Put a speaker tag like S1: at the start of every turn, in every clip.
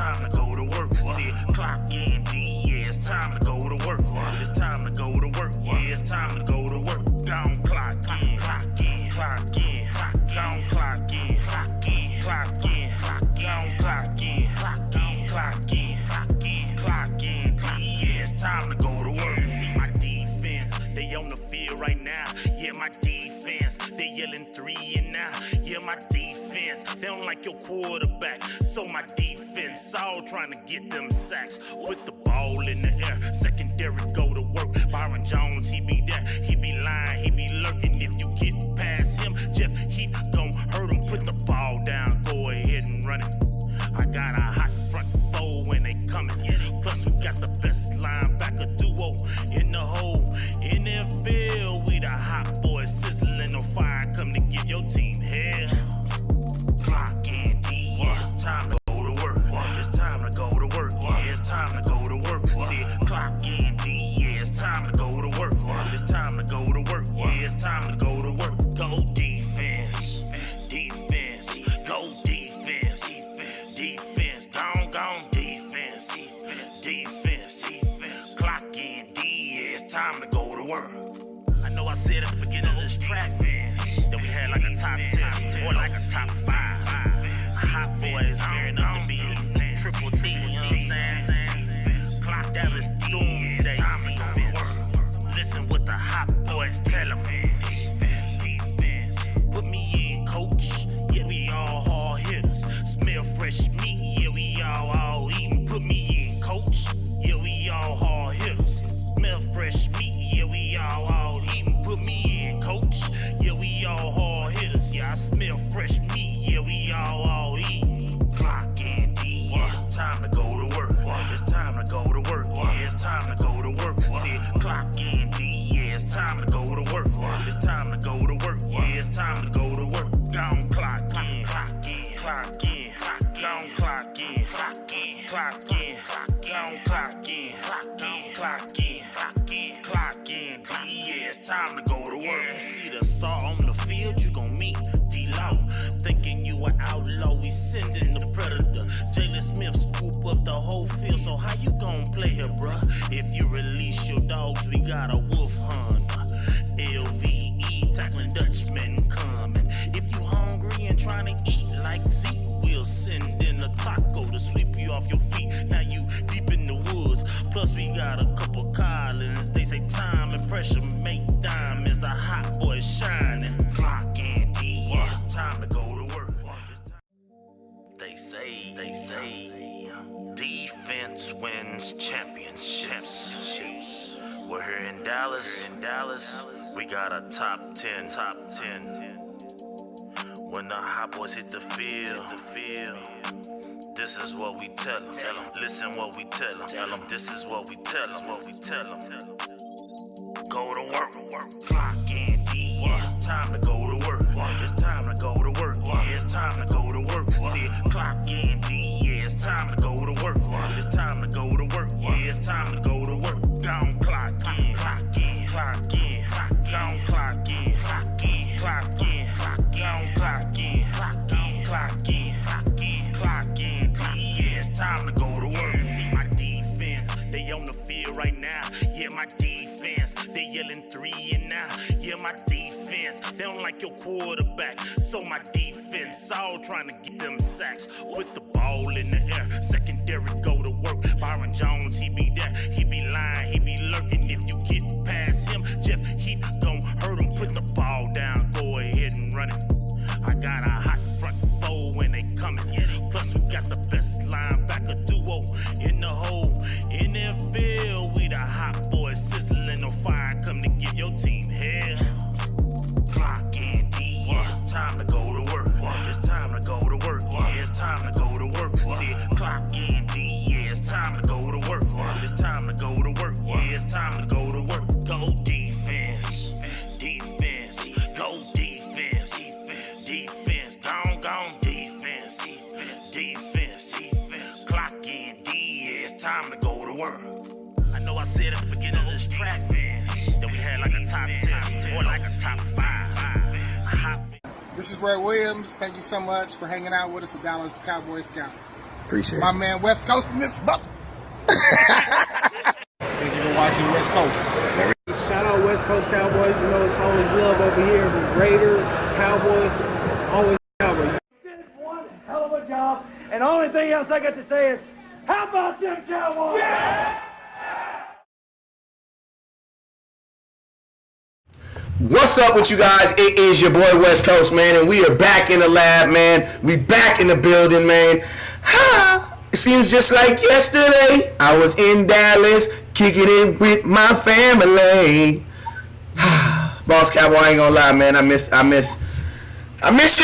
S1: time to go to work. See, clock in, D, yeah, it's time to go to work. It's time to go to work. Yeah, it's time to go to work. Gone clock in, clock in, clock in, gone clock in, clock in, clock in, gone clock in, clock in, clock in, clock in, yeah, it's time to go to work. See my defense, they on the field right now. Yeah, my defense, they yelling 3 and now. Yeah, my defense, they don't like your quarterback. So my defense, all trying to get them sacks with the ball in the air. Secondary go to work. Byron Jones, he be there, he be lying, he be lurking. If you get past him, Jeff Heath gon' hurt him. Put the ball down, go ahead and run it. I got a hot front four when they coming. Plus we got the best linebacker duo in the whole NFL. We the hot boys sizzling on fire, come to give your team hell. Clock in, D, yeah, it's time to go to work. It's time to go to work. Yeah, it's time to go to work. See, clock in, D, yeah, it's time to go to work. It's time to go to work. Yeah, it's time to go to work. Go defense, defense, go defense, defense, gone defense, defense, clock in, D, yeah, it's time to go to work. I know I said at the beginning of this track, man, that we had like a top 10 or like a top 5. Hot boys gearing up to be triple D, you know what I'm saying? Clock Dallas doomsday defense. Listen what the hot boys tell them, man. Put me in, coach. Yeah, we all hard hitters. Smell fresh meat. Yeah, we all eating. Put me in, coach. Yeah, we all hard hitters. Smell fresh meat. Yeah, we all eating. Put me in, coach. Yeah, we all hard hitters. Yeah, I smell fresh meat. Yeah, we all eating. Clock in, D. Yeah, it's time to go to work. It's time to go to work. Yeah, it's time to go to work. See, clock in, D. Yeah, it's time to go to work. It's time to go to work. Yeah, it's time to go to work. Gone clock in, clock in, clock in, gone clock in, clock in, clock in, gone clock in, clock in, clock in, clock in, D, yeah, it's time to go to work. You see the star on the field, you gon' meet D-Law. Thinking you an outlaw, we sending the predator. Jalen Smith scoop up the whole field, so how you gon' play here, bruh? If you release your dogs, we got a wolf hunter. LVE, tackling Dutchman coming. If you hungry and trying to eat like Zeke, we'll send in a taco to sweep you off your feet. Now you deep in the woods, plus we got a couple Collins. They say time and pressure make diamonds, the hot boys shining. Clock in, D, yeah, it's time to go to work. They say, defense wins championships. We're here in Dallas, we got a top 10. When the hot boys hit the field, this is what we tell them. Listen what we tell them. This is what we tell them. Go to work. Clock in, D, yeah, it's time to go to work. It's time to go to work. Yeah, it's time to go to work. See, clock in, D, yeah, it's time to go to work. It's time to go to work. Yeah, it's time to go to work. Gone clock in, clock in, clock in, gone clock in, clock in, clock in, gone clock in, clock in, clock in, yeah, it's time to go to work. See my defense, they on the field right now. Yeah, my defense, they yelling 3 and now. Yeah, my defense, they don't like your quarterback. So my defense, all trying to get them sacks with the ball in the air. Secondary go to work. Byron Jones, he be there, he be lying, he be lurking. If you get past him, Jeff Heath gon' hurt him. Put the ball down, go ahead and run it. I got a hot front four when they coming. Plus we got the best linebacker duo in the whole NFL. We the hot boys sizzling on fire, come to give your team hell. Clock in, D, yeah, it's time to go to work. It's time to go to work. Yeah, it's time to go to work. See, clock in, D, yeah, it's time to go to work. It's time to go to work. Yeah, it's time to go to work. Go defense, defense, go defense, defense, gone defense, defense, clock in, D, yeah, it's time to go to work. I know I said at the beginning of this track, man, that we had like a top 10 or like a top 5.
S2: This is Ray Williams. Thank you so much for hanging out with us with Dallas Cowboy Scout. Appreciate
S3: my
S2: you.
S3: man West Coast from this mother.
S4: Thank you for watching West Coast.
S5: Shout out West Coast Cowboys. You know it's always love over here. Raider, Cowboy, always Cowboy.
S6: You did one hell of a job, and the only thing else I got to say is, how about them Cowboys? Yeah!
S2: What's up with you guys? It is your boy West Coast, man, and we are back in the lab, man. We back in the building, man. It seems just like yesterday. I was in Dallas, kicking it with my family. Boss Cowboy, I ain't gonna lie, man. I miss you, man. I miss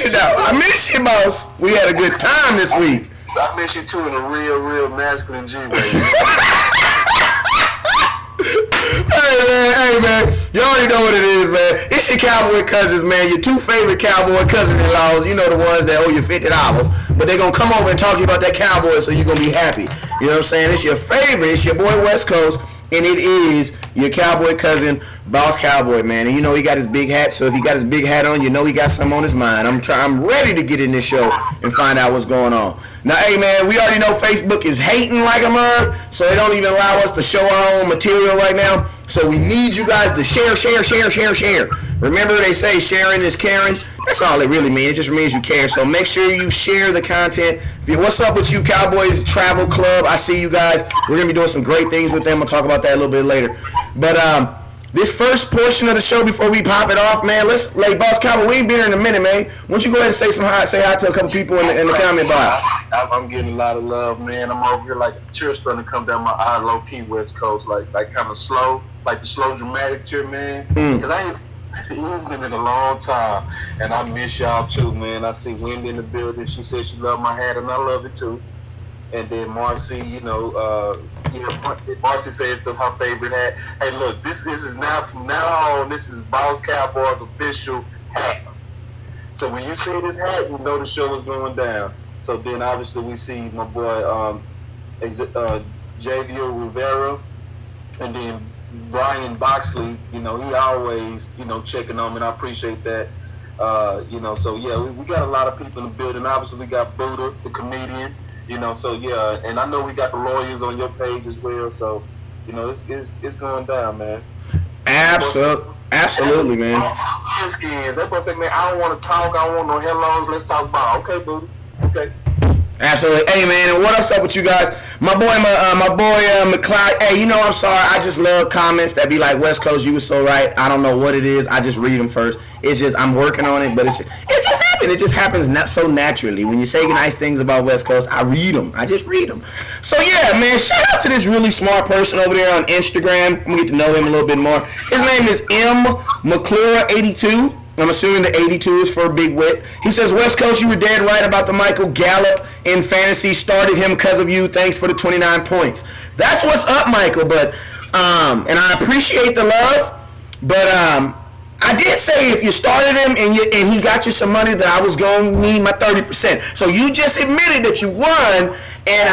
S2: you, though. I miss you, boss. We had a good time this week.
S7: I miss you too in a real masculine G, baby.
S2: Hey man, you already know what it is, man. It's your cowboy cousins, man. Your two favorite cowboy cousin-in-laws. You know the ones that owe you $50, but they're gonna come over and talk to you about that cowboy, so you're gonna be happy. You know what I'm saying? It's your favorite. It's your boy West Coast, and it is your cowboy cousin, Boss Cowboy, man. And you know he got his big hat, so if he got his big hat on, you know he got something on his mind. I'm ready to get in this show and find out what's going on. Now, hey, man, we already know Facebook is hating like a mug, so they don't even allow us to show our own material right now. So we need you guys to share. Remember, they say sharing is caring. That's all it really means. It just means you care. So make sure you share the content. What's up with you, Cowboys Travel Club? I see you guys. We're going to be doing some great things with them. I'll talk about that a little bit later. But this first portion of the show, before we pop it off, man, let's, like, Boss Cowboy, we ain't been here in a minute, man. Why don't you go ahead and say hi to a couple people in the comment box.
S7: I'm getting a lot of love, man. I'm over here like a tear starting to come down my eye, low-key West Coast, like kind of slow, like the slow dramatic tear, man. Because it's been in a long time, and I miss y'all too, man. I see Wendy in the building. She said she loved my hat, and I love it too. And then Marcy, Marcy says it's her favorite hat. Hey, look, this is now, from now on, this is Boss Cowboy's official hat. So when you see this hat, you know the show is going down. So then obviously we see my boy Javier Rivera, and then Brian Boxley. You know, he always, checking on me, and I appreciate that. So yeah, we got a lot of people in the building. Obviously we got Buddha, the comedian. So yeah, and I know we got the lawyers on your page as well. So, it's going down, man.
S2: Absolutely, man.
S7: That boy said, man, I don't want to talk. I don't want no hellos. Let's talk about. Okay, Buddha. Okay.
S2: Absolutely. Hey, man, and what's up with you guys? My boy McCloud. Hey, I'm sorry. I just love comments that be like, West Coast, you were so right. I don't know what it is. I just read them first. It's just, I'm working on it, but it's just happening. It just happens not so naturally. When you say nice things about West Coast, I read them. I just read them. So, yeah, man, shout out to this really smart person over there on Instagram. I'm going to get to know him a little bit more. His name is M. McClure82. I'm assuming the 82 is for Big Wit. He says, West Coast, you were dead right about the Michael Gallup in fantasy. Started him because of you. Thanks for the 29 points. That's what's up, Michael. But and I appreciate the love. But I did say if you started him and he got you some money, that I was going to need my 30%. So you just admitted that you won, and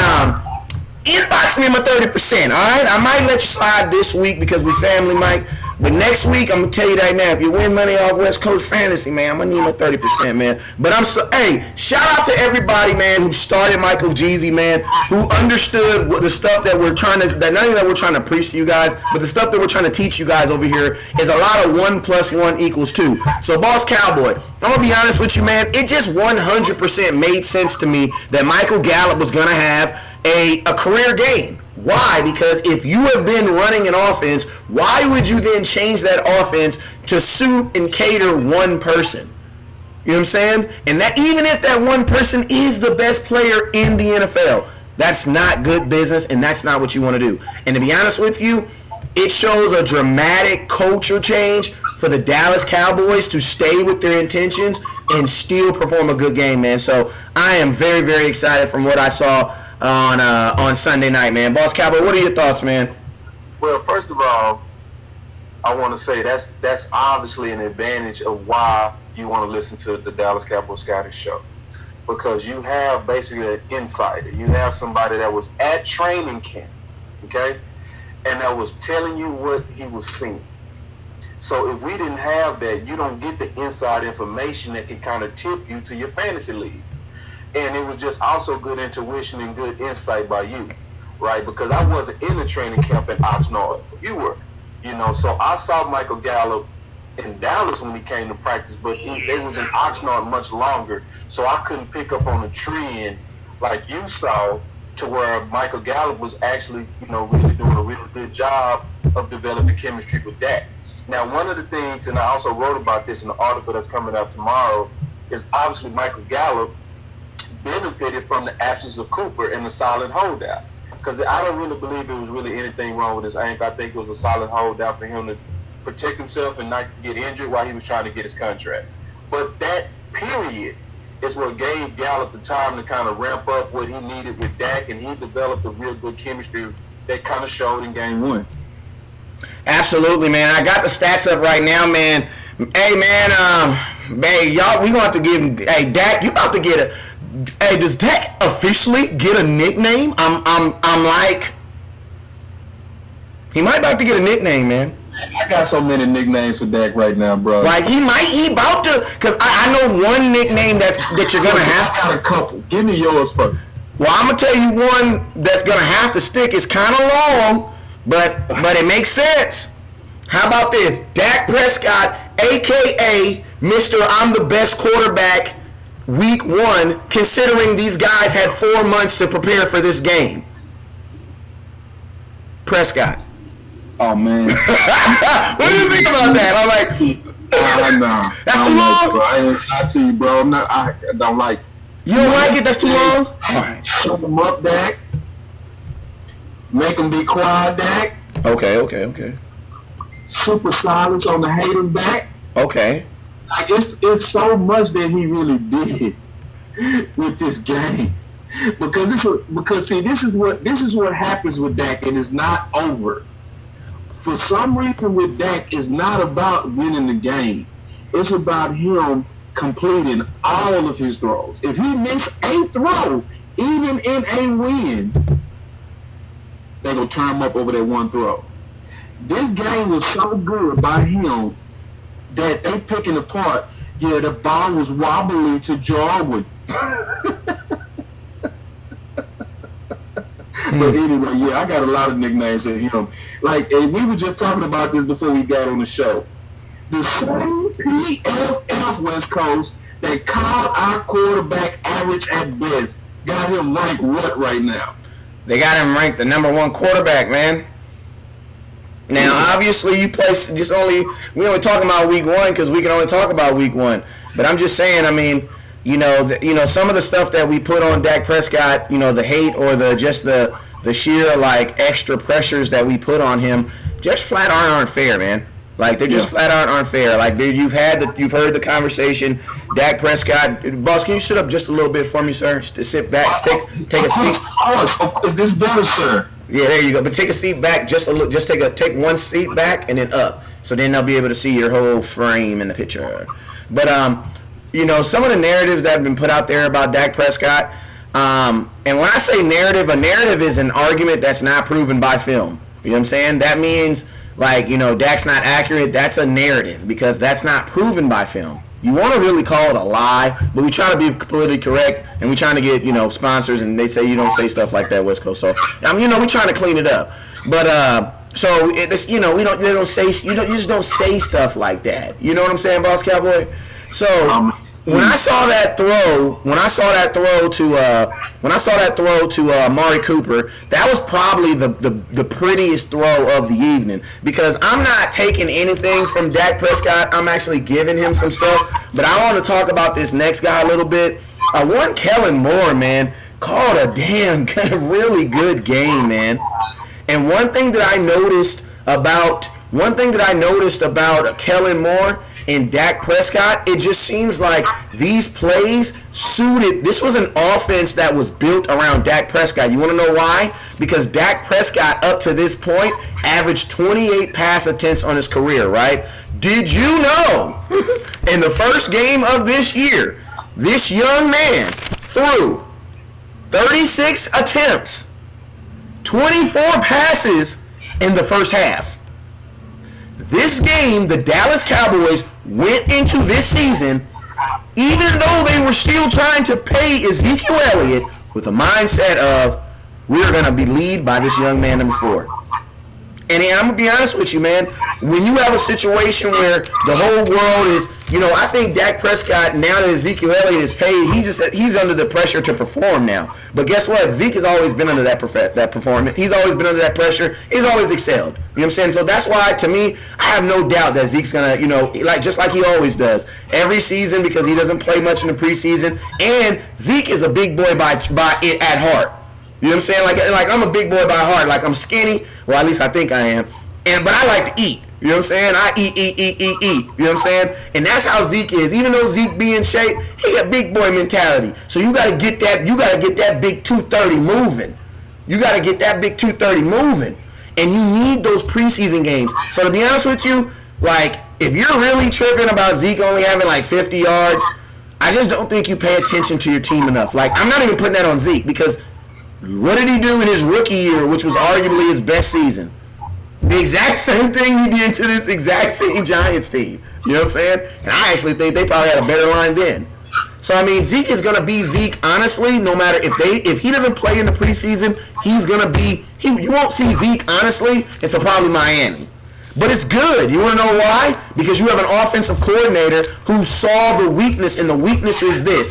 S2: inbox me my 30%, all right? I might let you slide this week because we family, Mike. But next week, I'm going to tell you right now, if you win money off West Coast Fantasy, man, I'm going to need my 30%, man. But hey, shout out to everybody, man, who started Michael Jeezy, man, who understood the stuff that we're trying to, that not even that we're trying to preach to you guys, but the stuff that we're trying to teach you guys over here is a lot of 1 + 1 = 2. So, Boss Cowboy, I'm going to be honest with you, man, it just 100% made sense to me that Michael Gallup was going to have a career game. Why? Because if you have been running an offense, why would you then change that offense to suit and cater one person? You know what I'm saying? And that even if that one person is the best player in the NFL, that's not good business, and that's not what you want to do. And to be honest with you, it shows a dramatic culture change for the Dallas Cowboys to stay with their intentions and still perform a good game, man. So I am very, very excited from what I saw on Sunday night, man. Boss Cowboy, what are your thoughts, man?
S7: Well, first of all, I want to say that's obviously an advantage of why you want to listen to the Dallas Cowboys Scouting Show, because you have basically an insider. You have somebody that was at training camp, okay, and that was telling you what he was seeing. So if we didn't have that, you don't get the inside information that can kind of tip you to your fantasy league. And it was just also good intuition and good insight by you, right? Because I wasn't in the training camp in Oxnard. You were, So I saw Michael Gallup in Dallas when he came to practice, but they was in Oxnard much longer, so I couldn't pick up on a trend like you saw, to where Michael Gallup was actually, really doing a really good job of developing chemistry with Dak. Now, one of the things, and I also wrote about this in the article that's coming out tomorrow, is obviously Michael Gallup benefited from the absence of Cooper and the solid holdout. Because I don't really believe there was really anything wrong with his ankle. I think it was a solid holdout for him to protect himself and not get injured while he was trying to get his contract. But that period is what gave Gallup the time to kind of ramp up what he needed with Dak, and he developed a real good chemistry that kind of showed in game one.
S2: Absolutely, man. I got the stats up right now, man. Hey, man, y'all, we gonna have to give. Hey, Dak, you about to get a. Hey, does Dak officially get a nickname? I'm like, he might about to get a nickname, man.
S7: I got so many nicknames for Dak right now, bro.
S2: Like he about to, cause I know one nickname that you're gonna have.
S7: I got a couple. Give me yours first.
S2: Well, I'm gonna tell you one that's gonna have to stick. It's kind of long, but it makes sense. How about this? Dak Prescott, aka Mr. I'm the best quarterback, week 1, considering these guys had 4 months to prepare for this game. Prescott.
S7: Oh man.
S2: What do you think about that? I'm like,
S7: nah.
S2: That's too long?
S7: Bro. I ain't lie to you, bro. I don't like it.
S2: You don't like it? That's too long? All right.
S7: Shut them up, Dak. Make them be quiet, Dak.
S2: Okay.
S7: Super silence on the haters, Dak.
S2: Okay.
S7: Like it's so much that he really did with this game. Because see, this is what happens with Dak, and it's not over. For some reason with Dak, it's not about winning the game. It's about him completing all of his throws. If he missed a throw, even in a win, they're going to turn him up over that one throw. This game was so good by him that they picking apart, the ball was wobbly to Jarwin. But anyway, I got a lot of nicknames for him. Like, and we were just talking about this before we got on the show. The same PFF West Coast that called our quarterback average at best got him ranked what right now?
S2: They got him ranked the number 1 quarterback, man. Now, obviously, we only talking about week 1 because we can only talk about week 1. But I'm just saying, I mean, some of the stuff that we put on Dak Prescott, the hate or the sheer like extra pressures that we put on him, just flat aren't fair, man. Like they're just flat aren't fair. Like you've heard the conversation. Dak Prescott, boss, can you sit up just a little bit for me, sir? Just sit back, take a seat.
S7: Of course, this better, sir.
S2: Yeah, there you go. But take a seat back just a little. Just take one seat back and then up, so then they'll be able to see your whole frame in the picture. But some of the narratives that have been put out there about Dak Prescott, and when I say narrative, a narrative is an argument that's not proven by film. You know what I'm saying? That means, Dak's not accurate. That's a narrative because that's not proven by film. You want to really call it a lie, but we try to be politically correct, and we trying to get, sponsors, and they say you don't say stuff like that, West Coast. So, we're trying to clean it up. But, you just don't say stuff like that. You know what I'm saying, Boss Cowboy? So when I saw that throw to Amari Cooper, that was probably the prettiest throw of the evening because I'm not taking anything from Dak Prescott. I'm actually giving him some stuff. But I want to talk about this next guy a little bit. One Kellen Moore, man, called a damn really good game, man. And one thing that I noticed about Kellen Moore and Dak Prescott, it just seems like these plays suited. This was an offense that was built around Dak Prescott. You want to know why? Because Dak Prescott, up to this point, averaged 28 pass attempts on his career, right? Did you know in the first game of this year, this young man threw 36 attempts, 24 passes in the first half? This game, the Dallas Cowboys went into this season even though they were still trying to pay Ezekiel Elliott with a mindset of, we're going to be lead by this young man number 4. And I'm going to be honest with you, man. When you have a situation where the whole world is, I think Dak Prescott, now that Ezekiel Elliott is paid, he's under the pressure to perform now. But guess what? Zeke has always been under that performance. He's always been under that pressure. He's always excelled. You know what I'm saying? So that's why, to me, I have no doubt that Zeke's going to, just like he always does, every season, because he doesn't play much in the preseason. And Zeke is a big boy by it at heart. You know what I'm saying? Like I'm a big boy by heart. Like I'm skinny. Well, at least I think I am. But I like to eat. You know what I'm saying? I eat. You know what I'm saying? And that's how Zeke is. Even though Zeke be in shape, he got big boy mentality. So you gotta get that. You gotta get that big 230 moving. You gotta get that big 230 moving. And you need those preseason games. So to be honest with you, like if you're really tripping about Zeke only having like 50 yards, I just don't think you pay attention to your team enough. Like I'm not even putting that on Zeke because. What did he do in his rookie year, which was arguably his best season? The exact same thing he did to this exact same Giants team. You know what I'm saying? And I actually think they probably had a better line then. So, I mean, Zeke is going to be Zeke, honestly, no matter if he doesn't play in the preseason, he's going to be – you won't see Zeke, honestly, until probably Miami. But it's good. You want to know why? Because you have an offensive coordinator who saw the weakness, and the weakness is this.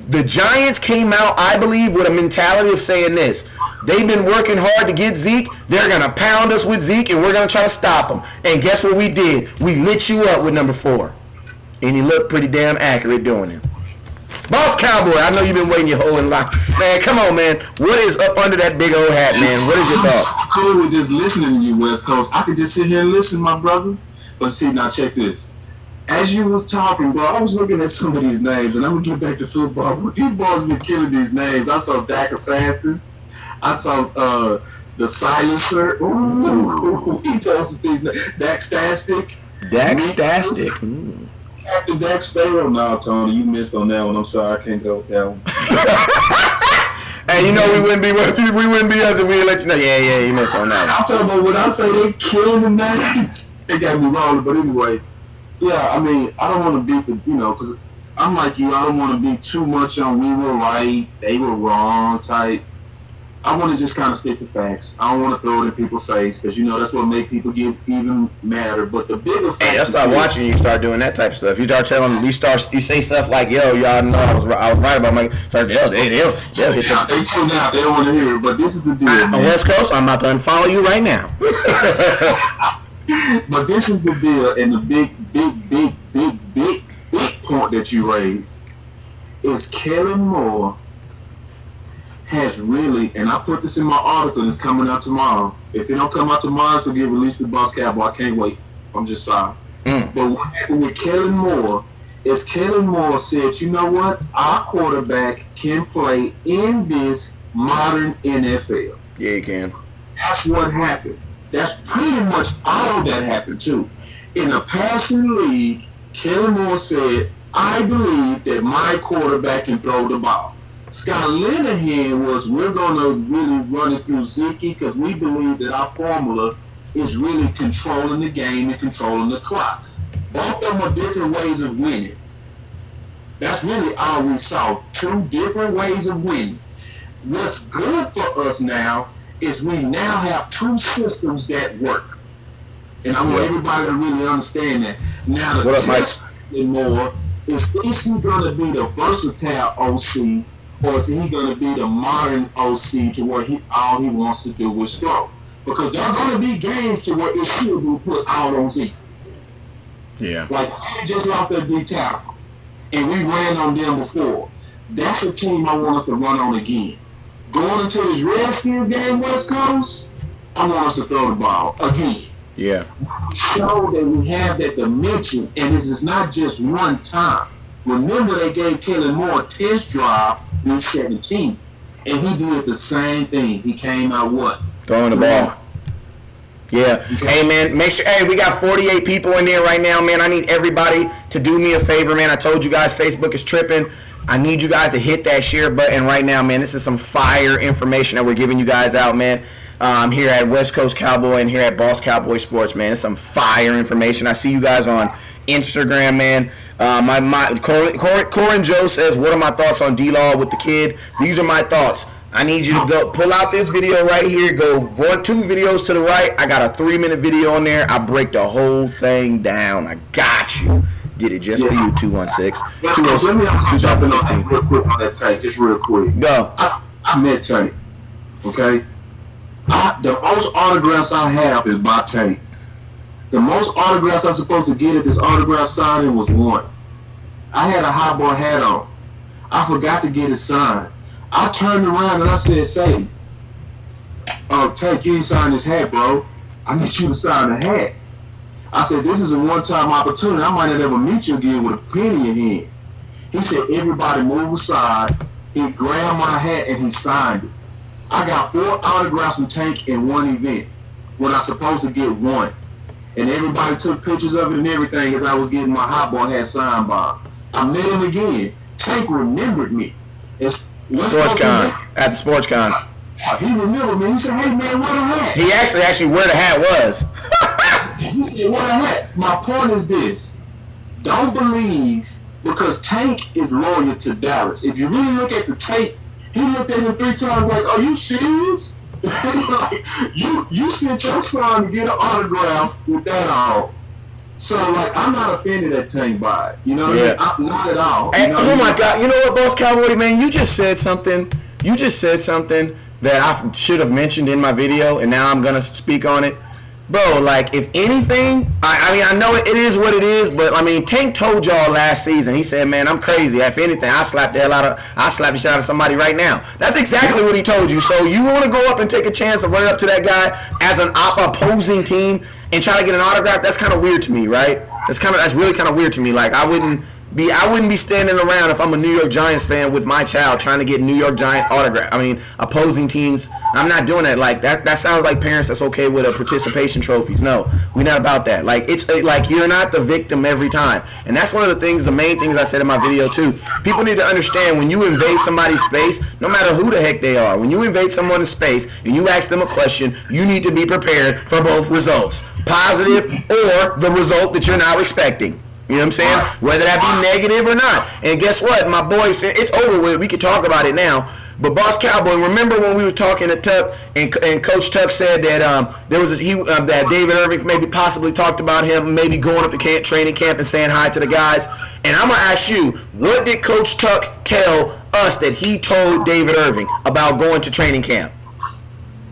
S2: The Giants came out, I believe, with a mentality of saying this. They've been working hard to get Zeke. They're going to pound us with Zeke, and we're going to try to stop them. And guess what we did? We lit you up with number 4. And he looked pretty damn accurate doing it. Boss Cowboy, I know you've been waiting your whole life. Man, come on, man. What is up under that big old hat, man? What is your thoughts?
S3: I'm cool with just listening to you, West Coast. I could just sit here and listen, my brother. But see, now check this. As you was talking, bro, I was looking at some of these names, and I'm going to get back to football. But these boys been killing these names. I saw Dak Assassin. I saw the Silencer. Ooh, he posted these names. Dak Stastic.
S2: Dak Stastic.
S3: After Dak Sparrow, now, Tony, you missed on that one. I'm sorry, I can't go with that one.
S2: Hey, you know we wouldn't be us if we didn't let you know. Yeah, you missed on that one.
S3: I'm talking about when I say they killing the names, they got me wrong. But anyway, yeah, I mean, I don't want to be because I'm like you. I don't want to be too much on we were right, they were wrong type. I want to just kind of stick to facts. I don't want to throw it in people's face because, that's what make people get even madder. But the bigger fact.
S2: Hey, they'll start watching you start doing that type of stuff. You start telling them, you say stuff like, yo, y'all know I was right about my. Start, they'll hit them.
S3: They tune out. They don't want to hear it. But this is the deal.
S2: On West Coast, I'm about to unfollow you right now.
S3: But this is the deal, and the big point that you raised is Kellen Moore has really, and I put this in my article, and it's coming out tomorrow. If it don't come out tomorrow, it's going to get released to Boss Cowboy. I can't wait. I'm just sorry. But what happened with Kellen Moore is Kellen Moore said, you know what? Our quarterback can play in this modern NFL.
S2: Yeah, he can.
S3: That's what happened. That's pretty much all that happened, too. In the passing league, Kellen Moore said, I believe that my quarterback can throw the ball. Scott Linehan was, we're going to really run it through Zeke because we believe that our formula is really controlling the game and controlling the clock. Both of them are different ways of winning. That's really all we saw, 2 different ways of winning. What's good for us now is we now have 2 systems that work. And I want everybody to really understand that. Now the test more is he going to be the versatile OC or is he going to be the modern OC to where all he wants to do is throw? Because there are going to be games to where it should be put out on Zeke.
S2: Yeah.
S3: Like, he just lost their D tackle. And we ran on them before. That's a team I want us to run on again. Going into this Redskins game, West Coast, I want us to throw the ball again.
S2: Yeah.
S3: Show that we have that dimension, and this is not just one time. Remember, they gave Kellen Moore a test drive in 17, and he did the same thing. He came out what?
S2: Throwing the ball. Yeah. Okay. Hey, man, make sure. Hey, we got 48 people in there right now, man. I need everybody to do me a favor, man. I told you guys Facebook is tripping. I need you guys to hit that share button right now, man. This is some fire information that we're giving you guys out, man. here at West Coast Cowboy and here at Boss Cowboy Sports, man. It's some fire information. I see you guys on Instagram, man. Corin Joe says, what are my thoughts on D-Law with the kid? These are my thoughts. I need you to go pull out this video right here. Go 2 videos to the right. I got a 3-minute video on there. I break the whole thing down. I got you. Did it just for you, 216.
S3: Let me ask you something on that real quick on that Tank. Just real quick.
S2: Go.
S3: I met Tank. Okay? The most autographs I have is by Tank. The most autographs I'm supposed to get at this autograph signing was 1. I had a hot boy hat on. I forgot to get it signed. I turned around and I said, "Say, Tank, you ain't signed this hat, bro. I need you to sign the hat." I said, "This is a one-time opportunity. I might not ever meet you again with a penny in hand." He said, "Everybody move aside." He grabbed my hat and he signed it. I got 4 autographs from Tank in one event when I was supposed to get 1. And everybody took pictures of it and everything as I was getting my hot boy hat signed by. I met him again. Tank remembered me.
S2: SportsCon. At the SportsCon.
S3: He remembered me. He said, "Hey, man, what a hat."
S2: He actually where the hat was.
S3: He said, "What a hat." My point is this. Don't believe, because Tank is loyal to Dallas. If you really look at the tape, he looked at him 3 times like, "Are you serious?" Like, you sent your son to get an autograph with that on. So, like, I'm not offended at Tank by it. You know what I mean? Not at all.
S2: And, my God. You know what, Boss Cowboy, man? You just said something that I should have mentioned in my video, and now I'm going to speak on it. Bro, like, if anything, I mean, I know it is what it is, but, I mean, Tank told y'all last season, he said, "Man, I'm crazy. If anything, I'll slap the shit out of somebody right now." That's exactly what he told you. So you want to go up and take a chance of running up to that guy as an opposing team and try to get an autograph? That's kind of weird to me, right? That's really kind of weird to me. Like, I wouldn't be standing around if I'm a New York Giants fan with my child trying to get New York Giant autograph. I mean, opposing teams. I'm not doing that. Like, that sounds like parents that's okay with a participation trophies. No, we're not about that. Like, it's like you're not the victim every time. And that's one of the main things I said in my video too. People need to understand, when you invade somebody's space, no matter who the heck they are, when you invade someone's space and you ask them a question, you need to be prepared for both results, positive or the result that you're now expecting. You know what I'm saying? Whether that be negative or not. And guess what? My boy said, it's over with. We can talk about it now. But Boss Cowboy, remember when we were talking to Tuck and Coach Tuck said that that David Irving maybe possibly talked about him maybe going up to training camp and saying hi to the guys. And I'm going to ask you, what did Coach Tuck tell us that he told David Irving about going to training camp?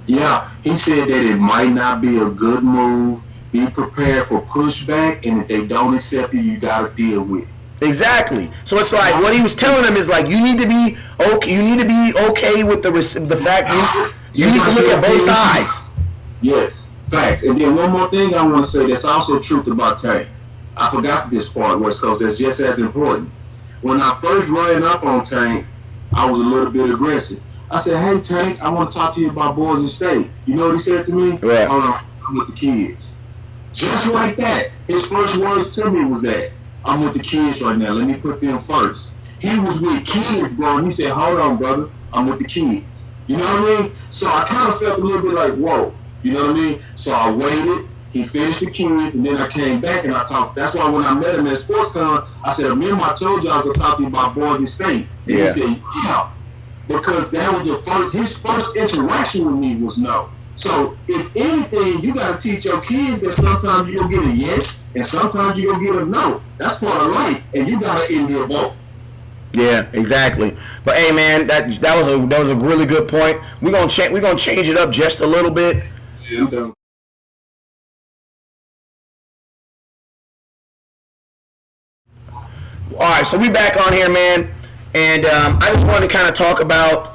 S3: Yeah, he said that it might not be a good move. Be prepared for pushback, and if they don't accept you, you got to deal with it.
S2: Exactly. So it's like what he was telling them is like, you need to be okay. You need to be okay with the fact you need to look at both sides.
S3: Yes, facts. And then one more thing I want to say that's also truth about Tank. I forgot this part, West Coast. That's just as important. When I first ran up on Tank, I was a little bit aggressive. I said, "Hey, Tank, I want to talk to you about Boise State." You know what he said to me?
S2: Yeah.
S3: "Hold on, I'm with the kids." Just like that. His first words to me was that, "I'm with the kids right now. Let me put them first." He was with kids, bro. And he said, "Hold on, brother. I'm with the kids." You know what I mean? So I kind of felt a little bit like, whoa. You know what I mean? So I waited. He finished the kids, and then I came back and I talked. That's why when I met him at SportsCon, I said, "Remember I told you I was going to talk to you about Boise State?" And he said, "Yeah." Because that was his first interaction with me was no. So, if anything, you got to teach your kids that sometimes you'll get a yes and sometimes you'll get a no. That's part of life, and you got to endure both.
S2: Yeah, exactly. But hey, man, that was a really good point. We're gonna change it up just a little bit.
S3: Yeah.
S2: All right, so we back on here, man, and I just wanted to kind of talk about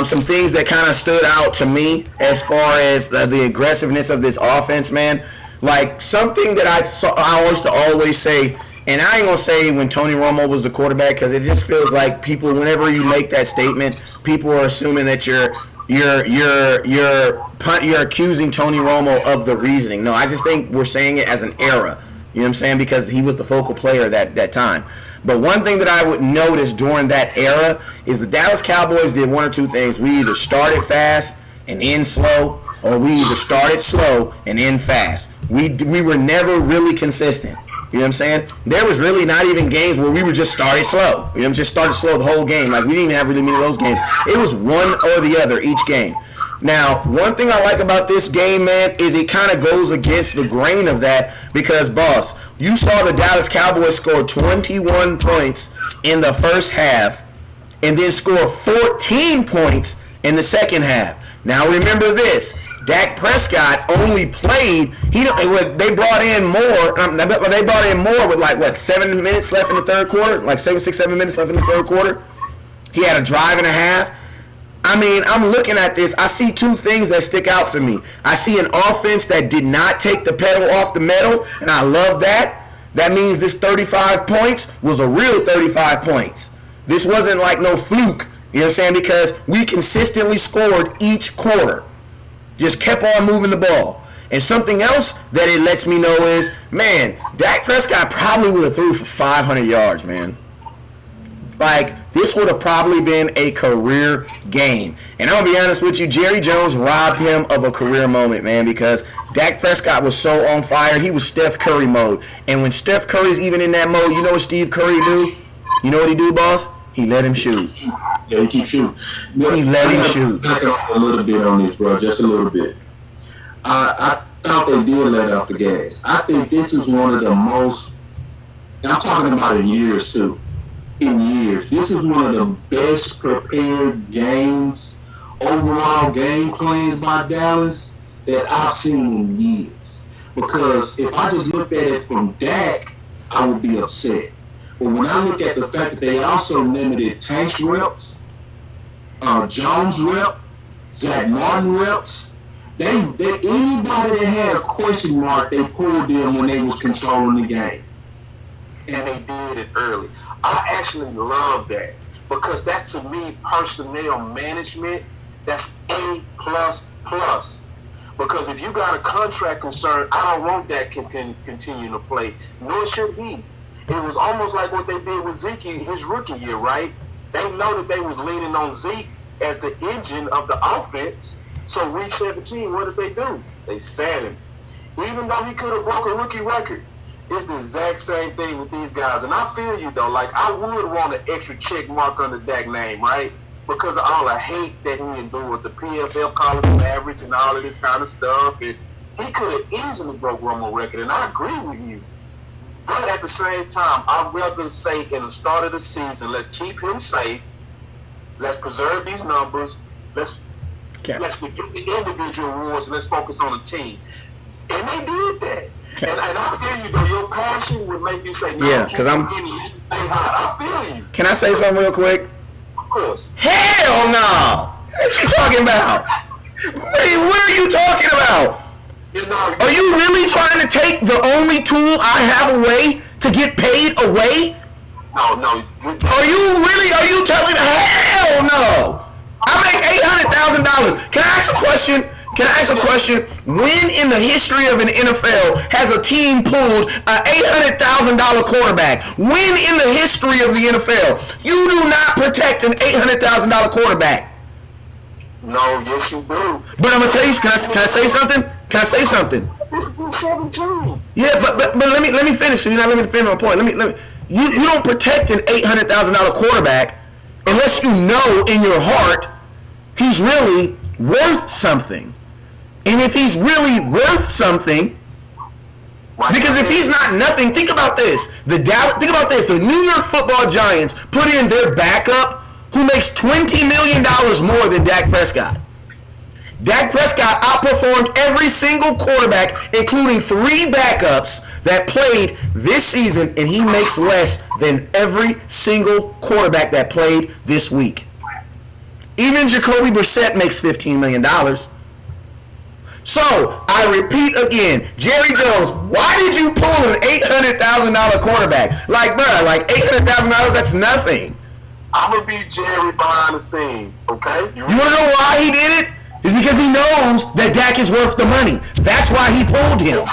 S2: some things that kind of stood out to me as far as the aggressiveness of this offense, man. Like, something that I always say, and I ain't gonna say when Tony Romo was the quarterback, because it just feels like people, whenever you make that statement, people are assuming that you're accusing Tony Romo of the reasoning. No, I just think we're saying it as an era. You know what I'm saying? Because he was the focal player that time. But one thing that I would notice during that era is the Dallas Cowboys did one or two things. We either started fast and end slow, or we either started slow and end fast. We were never really consistent. You know what I'm saying? There was really not even games where we were just started slow. You know, just started slow the whole game. Like, we didn't even have really many of those games. It was one or the other each game. Now, one thing I like about this game, man, is it kind of goes against the grain of that because, boss, you saw the Dallas Cowboys score 21 points in the first half and then score 14 points in the second half. Now, remember this. Dak Prescott only played. They brought in more. They brought in more with 7 minutes left in the third quarter, 7 minutes left in the third quarter. He had a drive and a half. I mean, I'm looking at this. I see two things that stick out for me. I see an offense that did not take the pedal off the metal, and I love that. That means this 35 points was a real 35 points. This wasn't like no fluke. You know what I'm saying? Because we consistently scored each quarter. Just kept on moving the ball. And something else that it lets me know is, man, Dak Prescott probably would have threw for 500 yards, man. This would have probably been a career game. And I'm going to be honest with you, Jerry Jones robbed him of a career moment, man, because Dak Prescott was so on fire. He was Steph Curry mode. And when Steph Curry's even in that mode, you know what Steve Curry do? You know what he do, boss? He let him shoot.
S3: Yeah, he keeps shooting.
S2: He let him shoot.
S3: Back up a little bit on this, bro. Just a little bit. I thought they did let off the gas. I think this is one of the most, and I'm talking about in years too. In years, this is one of the best prepared games, overall game plans by Dallas that I've seen in years. Because if I just looked at it from Dak, I would be upset. But when I look at the fact that they also limited Tank's reps, Jones rep, Zach Martin reps, they anybody that had a question mark, they pulled them when they was controlling the game.
S7: And they did it early. I actually love that because that's, to me, personnel management. That's A++. Because if you got a contract concern, I don't want that continue to play, nor should he. It was almost like what they did with Zeke his rookie year, right? They know that they was leaning on Zeke as the engine of the offense. So week 17, what did they do? They sat him. Even though he could have broke a rookie record. It's the exact same thing with these guys. And I feel you, though. I would want an extra check mark on the Dak name, right? Because of all the hate that he endured, the PFL calling him average and all of this kind of stuff. And he could have easily broke one more record. And I agree with you. But at the same time, I'd rather say in the start of the season, let's keep him safe. Let's preserve these numbers. Let's forget the individual awards and let's focus on the team. And they did that. And I feel you, though. Your passion would make you say, no,
S2: yeah, because I'm
S7: stay hot. I feel you.
S2: Can I say something real quick?
S7: Of course.
S2: Hell no! What you talking about? What are you talking about? Are you really trying to take the only tool I have away to get paid away?
S7: No.
S2: Are you telling me? Hell no! I make $800,000. Can I ask a question? When in the history of an NFL has a team pulled an $800,000 quarterback? When in the history of the NFL you do not protect an $800,000 quarterback?
S7: No, yes you do.
S2: But I'm gonna tell you. Can I say something? Can I say something? Yeah, but let me finish. You're not letting me finish my point. Let me. You don't protect an $800,000 quarterback unless you know in your heart he's really worth something. And if he's really worth something, because if he's not nothing, think about this. The New York Football Giants put in their backup who makes $20 million more than Dak Prescott. Dak Prescott outperformed every single quarterback, including 3 backups that played this season, and he makes less than every single quarterback that played this week. Even Jacoby Brissett makes $15 million. So, I repeat again, Jerry Jones, why did you pull an $800,000 quarterback? $800,000, that's nothing.
S7: I'm going to be Jerry behind the scenes, okay?
S2: You want to know why he did it? It's because he knows that Dak is worth the money. That's why he pulled him.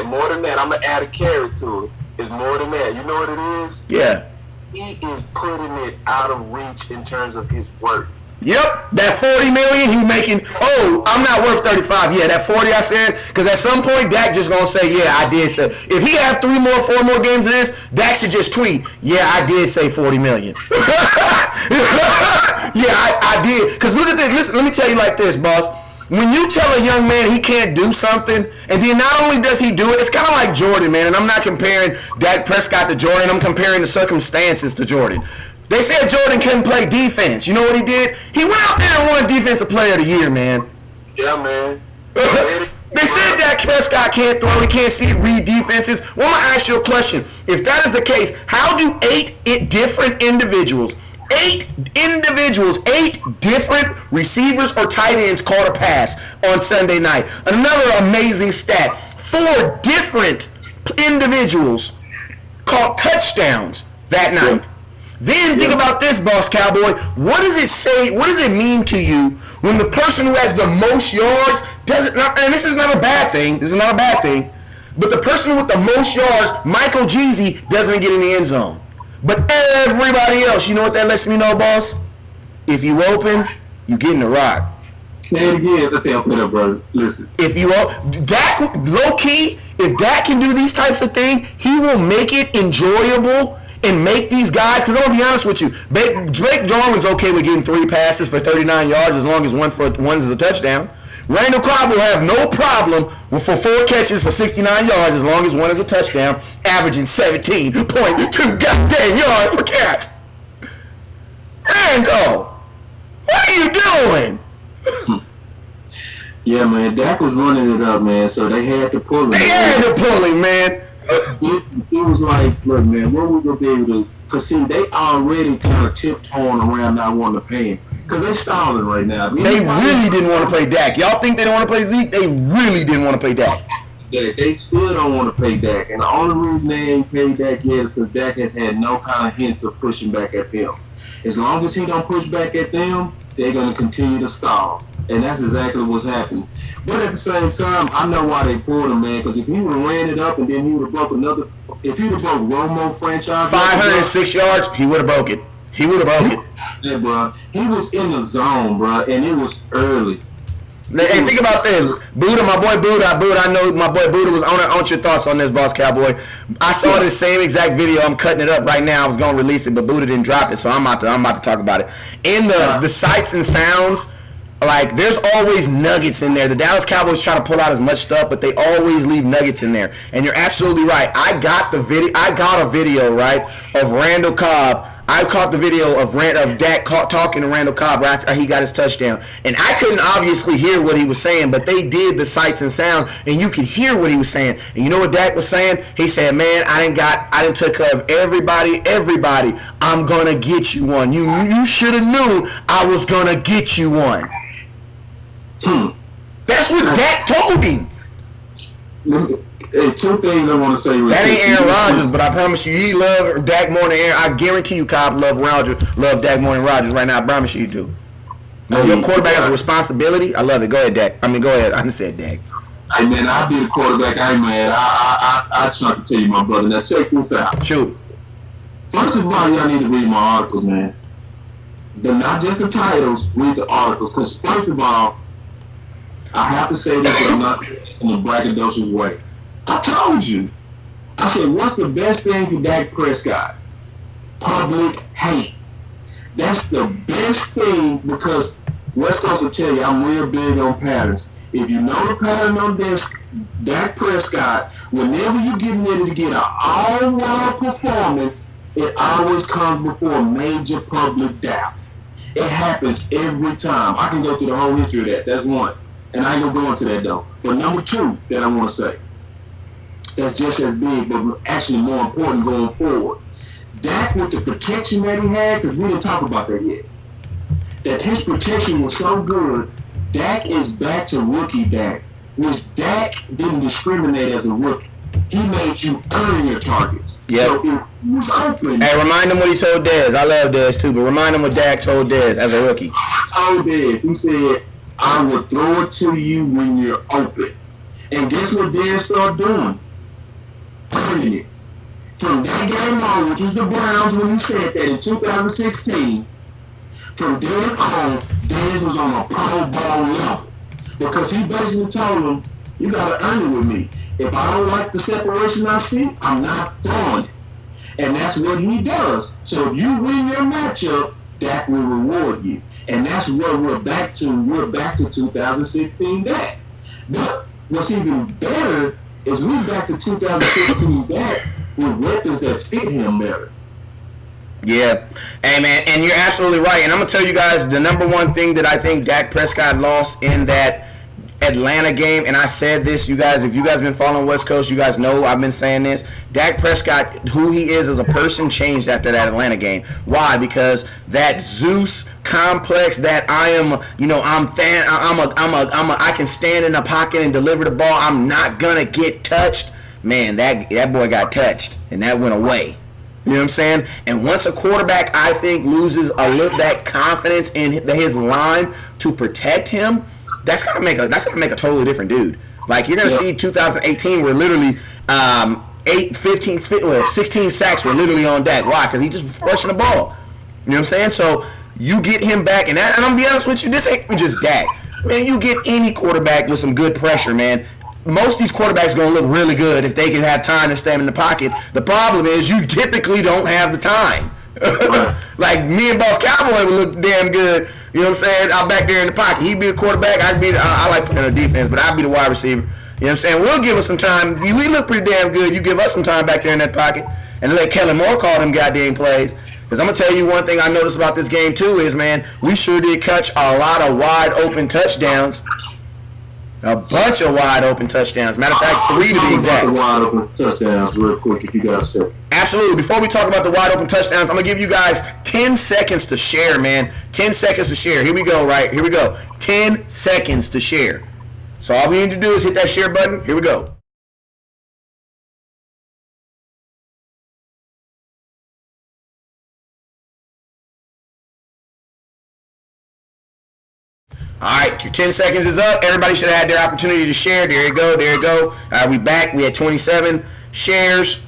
S7: More than that. I'm going to add a carrot to it. It's more than that. You know what it is?
S2: Yeah.
S7: He is putting it out of reach in terms of his work.
S2: Yep, that 40 million he making. Oh, I'm not worth 35. Yeah, that 40 I said, because at some point Dak just gonna say, yeah, I did say. If he have 4 more games of this, Dak should just tweet, yeah, I did say 40 million. Yeah, I did. Because look at this. Listen, let me tell you like this, boss. When you tell a young man he can't do something, and then not only does he do it, it's kind of like Jordan, man. And I'm not comparing Dak Prescott to Jordan. I'm comparing the circumstances to Jordan. They said Jordan couldn't play defense. You know what he did? He went out there and won Defensive Player of the Year, man.
S7: Yeah, man.
S2: They said Dak Prescott can't throw, he can't read defenses. Well, I'm going to ask you a question. If that is the case, how do 8 different individuals, 8 different receivers or tight ends caught a pass on Sunday night? Another amazing stat. 4 different individuals caught touchdowns that night. Then think about this, Boss Cowboy. What does it say? What does it mean to you when the person who has the most yards doesn't? And this is not a bad thing. This is not a bad thing. But the person with the most yards, Michael Jeezy, doesn't get in the end zone. But everybody else, you know what that lets me know, boss? If you open, you get in the rock.
S3: Say it again. Let's say open it up, bro. Listen.
S2: If you Dak, low key, if Dak can do these types of things, he will make it enjoyable. And make these guys, because I'm going to be honest with you, Blake Jarwin's okay with getting 3 passes for 39 yards as long as one is a touchdown. Randall Cobb will have no problem for 4 catches for 69 yards as long as one is a touchdown, averaging 17.2 goddamn yards per catch. Randall, what are you doing?
S3: Yeah, man, Dak was running it up, man, so they had to pull him.
S2: They had to pull him, man.
S3: It was like, look, man, what we gonna be able to? Cause see, they already kind of tiptoeing around not wanting to pay him, cause they stalling right now.
S2: They really didn't want to play Dak. Y'all think they don't want to play Zeke? They really didn't want to play Dak.
S3: They still don't want to pay Dak, and the only reason they ain't paid Dak yet is because Dak has had no kind of hints of pushing back at them. As long as he don't push back at them, they're gonna continue to stall, and that's exactly what's happening. But at the same time, I know why they pulled him, man. Because if he would have ran it up and then he would have broke another, if he would have broke Romo franchise,
S2: 506 yards, he would have broke it. He would have broke it.
S3: Yeah, bro. He was in the zone, bro, and it was early.
S2: Hey, think about this, Buddha, my boy Buddha. I know my boy Buddha was on your thoughts on this, Boss Cowboy. I saw this same exact video. I'm cutting it up right now. I was gonna release it, but Buddha didn't drop it, so I'm about to talk about it. In the sights and sounds. Like, there's always nuggets in there. The Dallas Cowboys try to pull out as much stuff, but they always leave nuggets in there. And you're absolutely right. I got a video, right, of Randall Cobb. I caught the video of Dak talking to Randall Cobb after he got his touchdown. And I couldn't obviously hear what he was saying, but they did the sights and sound, and you could hear what he was saying. And you know what Dak was saying? He said, man, I done took care of everybody. I'm going to get you one. You should have knew I was going to get you one. That's what Dak told him.
S3: Hey, 2 things I want to say.
S2: That ain't Aaron Rodgers, but I promise you, he love Dak more than Aaron. I guarantee you, Cobb love Dak more than Rodgers right now. I promise you, do. No, your quarterback has a responsibility. I love it. Go ahead, Dak. Go ahead. I just said Dak.
S3: Hey, man, I'll be the quarterback. Hey, man, I try to tell you, my brother. Now, check this out.
S2: Shoot.
S3: First of all, y'all need to read my articles, man. Not just the titles, read the articles. Because, first of all, I have to say this, but I'm not saying this in a braggadocious way. I told you. I said, what's the best thing for Dak Prescott? Public hate. That's the best thing, because West Coast will tell you I'm real big on patterns. If you know the pattern on Dak Prescott, whenever you're getting ready to get an all-world performance, it always comes before major public doubt. It happens every time. I can go through the whole history of that. That's one. And I ain't going to go into that, though. But number 2 that I want to say, that's just as big, but actually more important going forward. Dak, with the protection that he had, because we didn't talk about that yet, that his protection was so good, Dak is back to rookie Dak, which Dak didn't discriminate as a rookie. He made you earn your targets.
S2: Yep.
S3: So it was open.
S2: Hey, remind him what he told Dez. I love Dez too, but remind him what Dak told Dez as a rookie.
S3: I told Dez, he said, I will throw it to you when you're open. And guess what Dez started doing? Earning it. From that game on, which was the Browns when he said that in 2016, From then on, Dez was on a Pro Bowl level because he basically told him, "You got to earn it with me. If I don't like the separation I see, I'm not throwing it." And that's what he does. So if you win your matchup, Dak will reward you. And that's what we're back to. We're back to 2016 Dak. But what's even better is we're back to 2016 Dak with weapons that fit him better.
S2: Yeah. Hey, man, and you're absolutely right. And I'm going to tell you guys the number one thing that I think Dak Prescott lost in that Atlanta game, and I said this, you guys, if you guys been following West Coast, you guys know I've been saying this. Dak Prescott, who he is as a person, changed after that Atlanta game. Why? Because that Zeus complex, that I can stand in the pocket and deliver the ball, I'm not gonna get touched. Man, that boy got touched, and that went away. You know what I'm saying? And once a quarterback, I think, loses that confidence in his line to protect him, that's gonna make a totally different dude. Like, you're gonna see 2018 where literally 16 sacks were literally on Dak. Why? Because he just rushing the ball. You know what I'm saying? So you get him back, and I'm gonna be honest with you, this ain't just Dak. Man, you get any quarterback with some good pressure, man. Most of these quarterbacks are gonna look really good if they can have time to stand in the pocket. The problem is you typically don't have the time. Like, me and Boss Cowboy would look damn good. You know what I'm saying? I'm back there in the pocket. He'd be a quarterback. I like playing on defense, but I'd be the wide receiver. You know what I'm saying? We'll give us some time. We look pretty damn good. You give us some time back there in that pocket and let Kellen Moore call them goddamn plays. Because I'm going to tell you one thing I noticed about this game, too, is, man, we sure did catch a lot of wide open touchdowns. A bunch of wide open touchdowns. Matter of fact, 3 to be exact.
S3: Talk about the wide open touchdowns real quick if you got a second.
S2: Absolutely. Before we talk about the wide open touchdowns, I'm going to give you guys 10 seconds to share, man. 10 seconds to share. Here we go, right? Here we go. 10 seconds to share. So all we need to do is hit that share button. Here we go. All right, your 10 seconds is up. Everybody should have had their opportunity to share. There you go. There you go. All right, we back. We had 27 shares.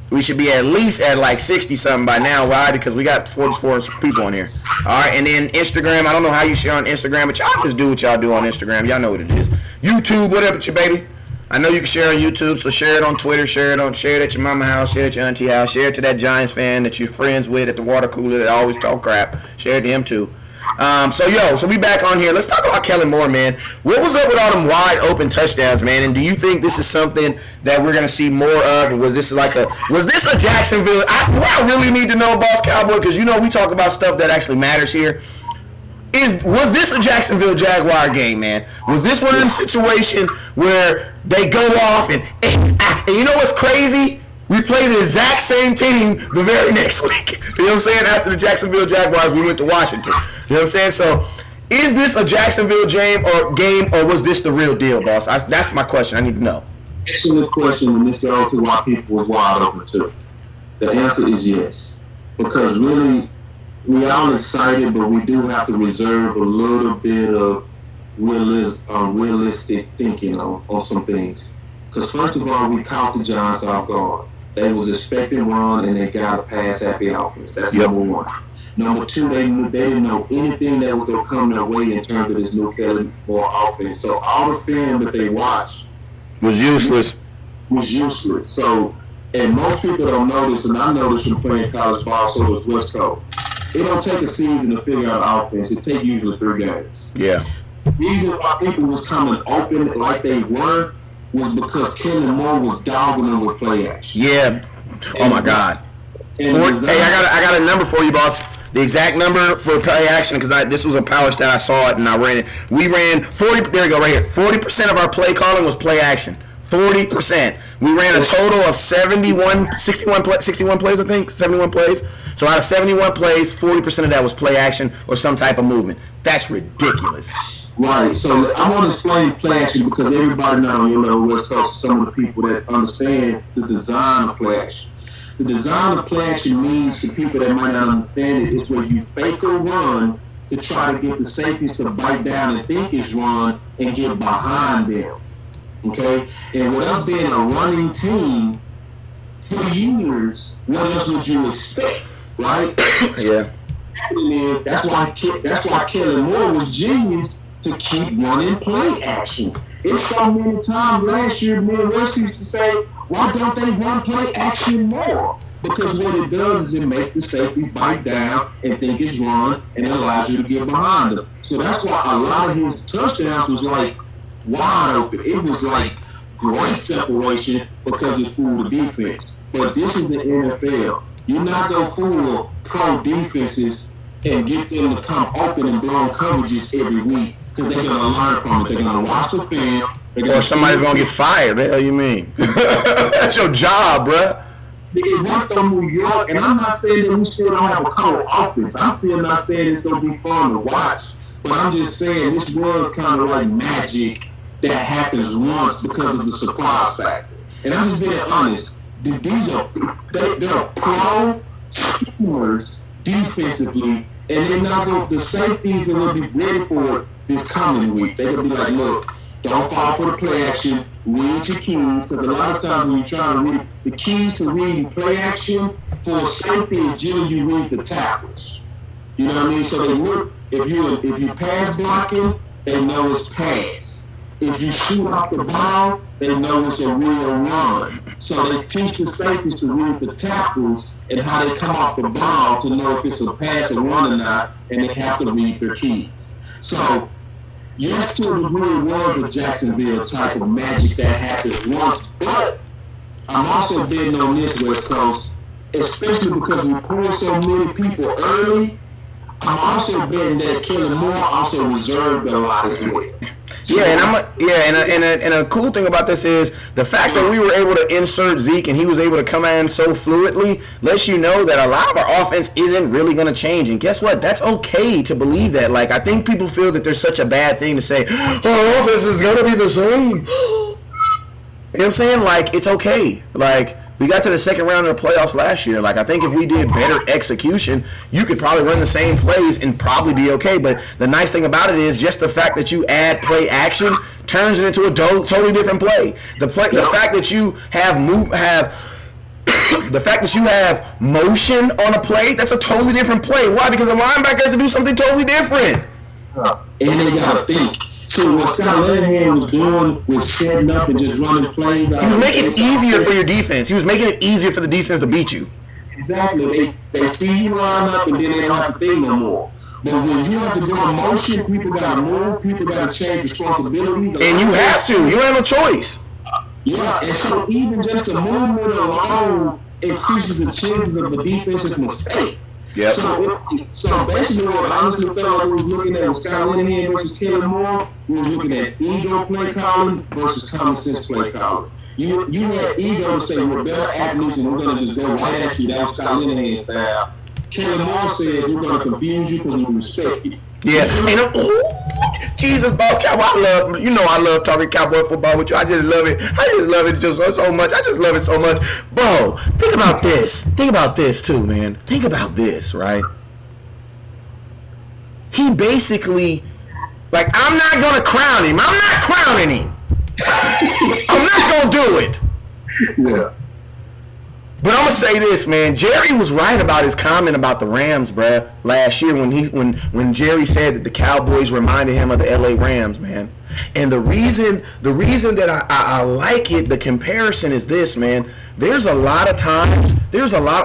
S2: We should be at least at like 60-something by now. Why? Because we got 44 people on here. All right, and then Instagram. I don't know how you share on Instagram, but y'all just do what y'all do on Instagram. Y'all know what it is. YouTube, whatever, your baby. I know you can share on YouTube, so share it on Twitter. Share it at your mama house. Share it at your auntie house. Share it to that Giants fan that you're friends with at the water cooler that always talk crap. Share it to him too. So we back on here. Let's talk about Kellen Moore, man. What was up with all them wide open touchdowns, man? And do you think this is something that we're gonna see more of? Or was this a Jacksonville? I really need to know, Boss Cowboy, because you know we talk about stuff that actually matters here. Was this a Jacksonville Jaguar game, man? Was this one of them situations where they go off and you know what's crazy? We play the exact same team the very next week. You know what I'm saying? After the Jacksonville Jaguars, we went to Washington. You know what I'm saying? So, is this a Jacksonville game, or was this the real deal, boss? That's my question. I need to know.
S3: Excellent question, and this goes to why people was wide open too. The answer is yes, because really, we all excited, but we do have to reserve a little bit of realistic thinking on some things. Because first of all, we caught the Giants off guard. They was expecting run, and they got a pass-happy offense. That's number one. Number two, they didn't know anything that was going to come their way in terms of this new Kellen Moore offense. So all the film that they watched
S2: was useless.
S3: So, and most people don't know this, and I know this from playing college ball, so does West Coast. It don't take a season to figure out offense. It takes usually 3 games.
S2: Yeah.
S3: The reason why people was coming open like they were was because Kellen Moore was dogging them with play action.
S2: Yeah. Oh my God. Hey, I got a number for you, boss. The exact number for play action, because this was a power stat. I saw it and I ran it. We ran 40. There we go, right here. 40% of our play calling was play action. 40%. We ran a total of 61 plays, I think. 71 plays. So out of 71 plays, 40% of that was play action or some type of movement. That's ridiculous.
S3: Right. So I want to explain play action because everybody now, West Coast, some of the people that understand the design of play action. The design of play action means to people that might not understand it is where you fake a run to try to get the safeties to bite down and think it's run and get behind them. Okay? And with us being a running team for years, what else would you expect? Right?
S2: Yeah.
S3: happening is that's why Kellen Moore was genius to keep running play action. It's so many times last year, me and West used to say, why don't they run play action more? Because what it does is it makes the safety bite down and think it's run, and it allows you to get behind them. So that's why a lot of his touchdowns was like wide open. It was like great separation because it fooled the defense. But this is the NFL. You're not going to fool pro defenses and get them to come open and blow coverages every week because they're going to learn from it. They're going to watch the film.
S2: Or somebody's going to get fired. What the hell you mean? That's your job, bruh.
S3: It worked on New York, and I'm not saying that we still don't have a cold offense. I'm still not saying it's going to be fun to watch, but I'm just saying this was kind of like magic that happens once because of the surprise factor. And I'm just being honest. These are they're pro schemers defensively, and they're not going. The safeties are going to be ready for it this coming week. They're going to be like, look, don't fall for the play action. Read your keys, because a lot of times when you're trying to read the keys to reading play action for a safety is generally you read the tackles. You know what I mean? So they look if you pass blocking, they know it's pass. If you shoot off the ball, they know it's a real run. So they teach the safeties to read the tackles and how they come off the ball to know if it's a pass or run or not, and they have to read their keys. So yes, to a degree, it was a Jacksonville type of magic that happened once, but I'm also betting on this West Coast, especially because we pulled so many people early. I'm also betting that Kellen Moore also reserved a lot as well.
S2: And a cool thing about this is the fact that we were able to insert Zeke and he was able to come in so fluidly lets you know that a lot of our offense isn't really going to change. And guess what? That's okay to believe that. Like, I think people feel that there's such a bad thing to say, our offense is going to be the same. You know what I'm saying? Like, it's okay. Like, we got to the second round of the playoffs last year. Like, I think if we did better execution, you could probably run the same plays and probably be okay. But the nice thing about it is just the fact that you add play action turns it into a totally different play. The fact that you the fact that you have motion on a play, that's a totally different play. Why? Because the linebacker has to do something totally different.
S3: And they got to think. So what Scott Linehan was doing was setting up and just running plays out.
S2: He was making it easier for your defense. He was making it easier for the defense to beat you.
S3: Exactly. They see you line up and then they don't have to think no more. But when you have to go in motion, people got to move, people got to change responsibilities.
S2: And you have to. You don't have no choice.
S3: Yeah, and so even just the movement alone increases the chances of a defensive mistake.
S2: Yep.
S3: So basically what I honestly felt like we was looking at was Scott Linehan versus Kellen Moore. We were looking at ego play calling versus common sense play calling. You had ego to say we're better athletes and we're going to just go right at you. That was Scott Linehan's style. Kellen Moore said we're going to confuse you because we respect you.
S2: Yeah, and Jesus, boss Cowboy, I love talking Cowboy football with you. I just love it. Just so much. I just love it so much. Bro, think about this. Think about this too, man. Think about this, right? He basically, like, I'm not going to crown him. I'm not crowning him. I'm not going to do it.
S3: Yeah.
S2: But I'm gonna say this, man. Jerry was right about his comment about the Rams, bruh, last year when Jerry said that the Cowboys reminded him of the LA Rams, man. And the reason that I like it, the comparison is this, man. There's a lot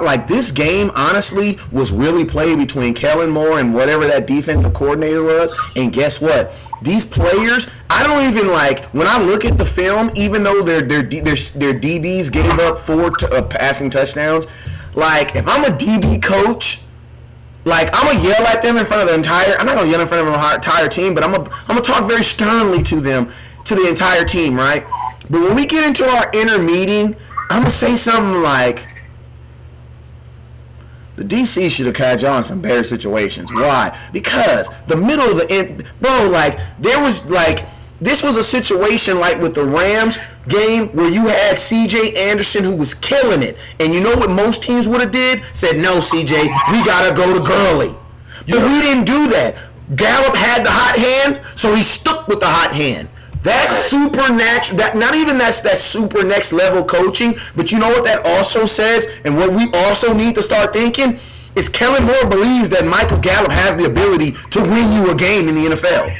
S2: like this game, honestly, was really played between Kellen Moore and whatever that defensive coordinator was. And guess what? These players, I don't even like, when I look at the film, even though their DBs gave up 4 passing touchdowns, like, if I'm a DB coach, like, I'm going to yell at them in front of I'm not going to yell in front of the entire team, but I'm going to talk very sternly to them, to the entire team, right? But when we get into our inner meeting, I'm going to say something like, the DC should have caught y'all in some better situations. Why? Because the middle of the end, bro, like, this was a situation like with the Rams game where you had C.J. Anderson who was killing it. And you know what most teams would have did? Said, no, C.J., we got to go to Gurley. But we didn't do that. Gallup had the hot hand, so he stuck with the hot hand. That's supernatural. That's super next level coaching. But you know what that also says, and what we also need to start thinking? is Kellen Moore believes that Michael Gallup has the ability to win you a game in the NFL.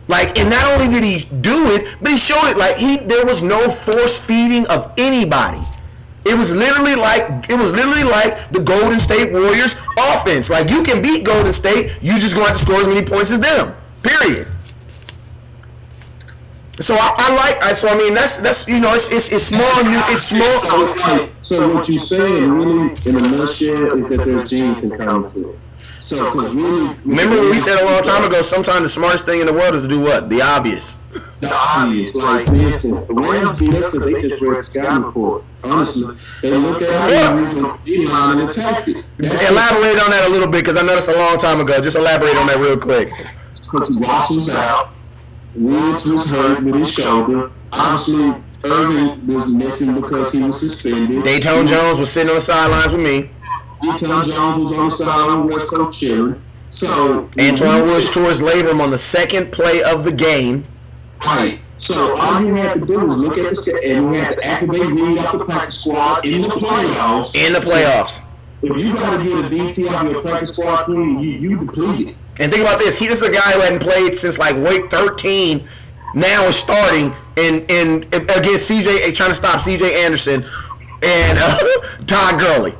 S2: Like, and not only did he do it, but he showed it. Like, there was no force feeding of anybody. It was literally like the Golden State Warriors offense. Like, you can beat Golden State, you just going to have to score as many points as them. Period. So I mean that's you know it's small. It's small.
S3: So what you're saying really in a nutshell is that there's genius in common sense. So really,
S2: remember what we said a long time ago? Sometimes the smartest thing in the world is to do what? The obvious.
S3: The obvious. Like, for instance, the Rams beat us because they just read scouting report. Honestly, they look at our line and attack it.
S2: Elaborate on that a little bit because I know it's a long time ago. Just elaborate on that real quick.
S3: Because Ross was out. Woods was hurt with his shoulder. Obviously, Irvin was missing because he was suspended.
S2: Dayton Jones was sitting on the sidelines with me.
S3: Dayton Jones was on the sideline with West Coast chilling. So
S2: Antoine Woods tore his labrum on the second play of the game.
S3: Right. So all you had to do was look at the and you had to activate Reed off the practice squad in the playoffs. If you got to get a DT out of your practice squad team, you depleted.
S2: And think about this: this is a guy who hadn't played since like week 13. Now is starting in against CJ, trying to stop CJ Anderson and Todd Gurley.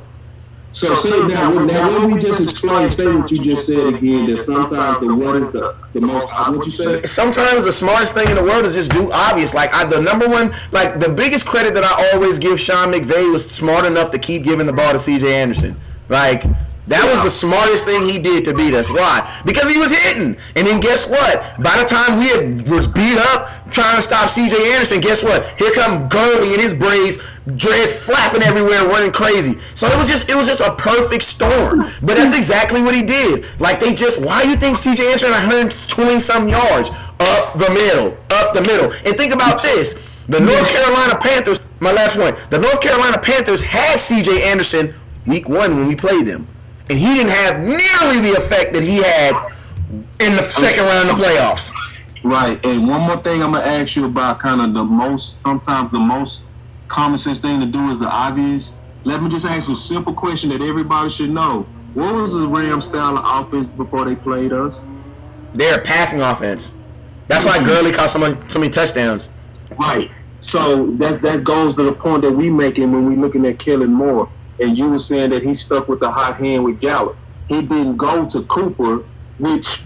S3: So say now what we just explained, say what you just said again, that sometimes the what is the most, what you said?
S2: Sometimes the smartest thing in the world is just do obvious. Like the number one, like the biggest credit that I always give Sean McVay was smart enough to keep giving the ball to CJ Anderson. Like, that was the smartest thing he did to beat us. Why? Because he was hitting. And then guess what? By the time we was beat up trying to stop C.J. Anderson, guess what? Here come Gurley and his braids, dreads flapping everywhere, running crazy. So it was just a perfect storm. But that's exactly what he did. Like, why do you think C.J. Anderson had 120-some yards? Up the middle. And think about this. The North Carolina Panthers, my last point, the North Carolina Panthers had C.J. Anderson week 1 when we played them. And he didn't have nearly the effect that he had in the second round of the playoffs.
S3: Right. And one more thing I'm going to ask you about sometimes the most common sense thing to do is the obvious. Let me just ask a simple question that everybody should know. What was the Rams style of offense before they played us?
S2: They're a passing offense. That's why Gurley caught so many touchdowns.
S3: Right. So that goes to the point that we making when we looking at Kellen Moore. And you were saying that he stuck with the hot hand with Gallup. He didn't go to Cooper, which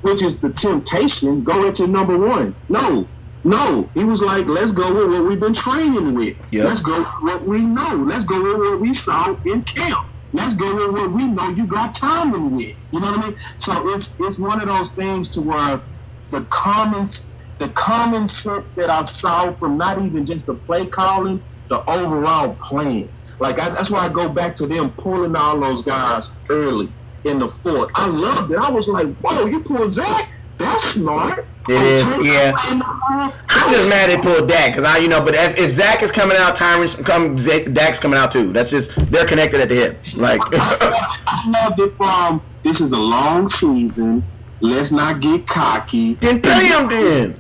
S3: is the temptation. Go at your number one. No. He was like, let's go with what we've been training with. Yep. Let's go with what we know. Let's go with what we saw in camp. Let's go with what we know you got timing with. You know what I mean? So it's one of those things to where the common sense that I saw from not even just the play calling, the overall plan. Like, that's why I go back to them pulling all those guys early in the fourth. I loved it. I was like, whoa, you pull Zach? That's smart.
S2: It is, yeah. I'm just mad they pulled Dak because but if Zach is coming out, Dak's coming out too. That's just, they're connected at the hip. Like,
S3: I loved it from, this is a long season. Let's not get cocky.
S2: Then pay him then.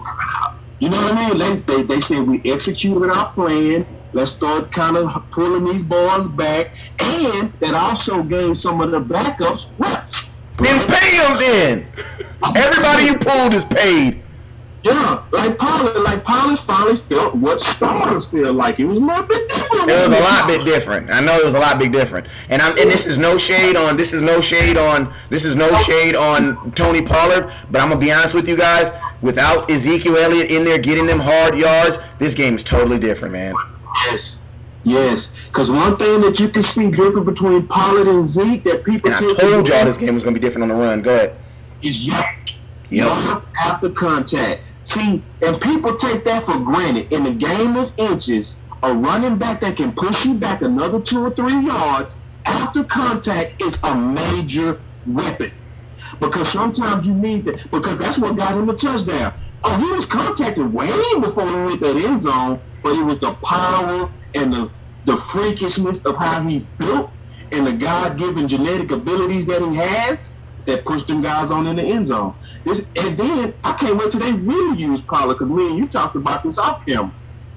S3: You know what I mean? They said we executed our plan. Let's start kind of pulling these boys back, and that also gave some of the backups reps.
S2: Then pay them then. Everybody you pulled is paid.
S3: Yeah, like Pollard finally felt what starters feel like. It was a little bit different.
S2: It was a lot bit different. I know it was a lot bit different. And this is no shade on Tony Pollard, but I'm gonna be honest with you guys. Without Ezekiel Elliott in there getting them hard yards, this game is totally different, man.
S3: Yes. Because one thing that you can see different between Pollard and Zeke that people.
S2: And I told y'all this game was gonna be different on the run. Go ahead.
S3: Is yards after contact. See, and people take that for granted. In the game of inches, a running back that can push you back another 2 or 3 yards after contact is a major weapon. Because sometimes you need that. Because that's what got him the touchdown. Oh, he was contacted way before he hit that end zone, but it was the power and the freakishness of how he's built and the God-given genetic abilities that he has that pushed them guys on in the end zone. And then I can't wait till they really use Pollard, because me and you talked about this off camera.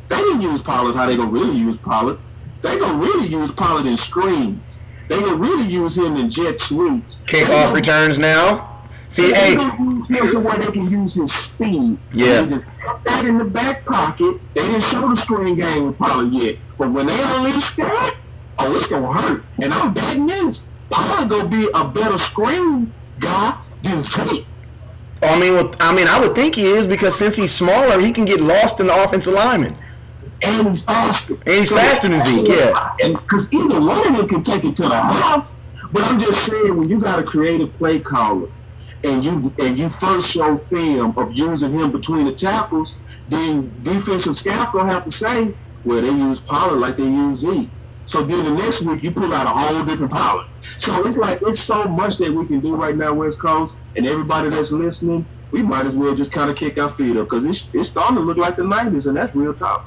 S3: They didn't use Pollard how they gonna really use Pollard. They gonna really use Pollard in screens. They can really use him in jet sweeps.
S2: Kickoff returns now. See, hey.
S3: Use him to where they can use his speed.
S2: Yeah.
S3: They just kept that in the back pocket. They didn't show the screen game with Pollard yet. But when they unleash that, oh, it's going to hurt. And I'm betting this. Pollard going to be a better screen guy than Zeke.
S2: I would think he is, because since he's smaller, he can get lost in the offensive lineman.
S3: And he's faster.
S2: And he's faster than Zeke, yeah.
S3: Because either one of them can take it to the house. But I'm just saying, when you got a creative play caller, and you first show film of using him between the tackles, then defensive staff gonna have to say, well, they use Pollard like they use Zeke. So then the next week you pull out a whole different Pollard. So it's like, it's so much that we can do right now, West Coast, and everybody that's listening, we might as well just kind of kick our feet up, because it's starting to look like the 90s, and that's real tough.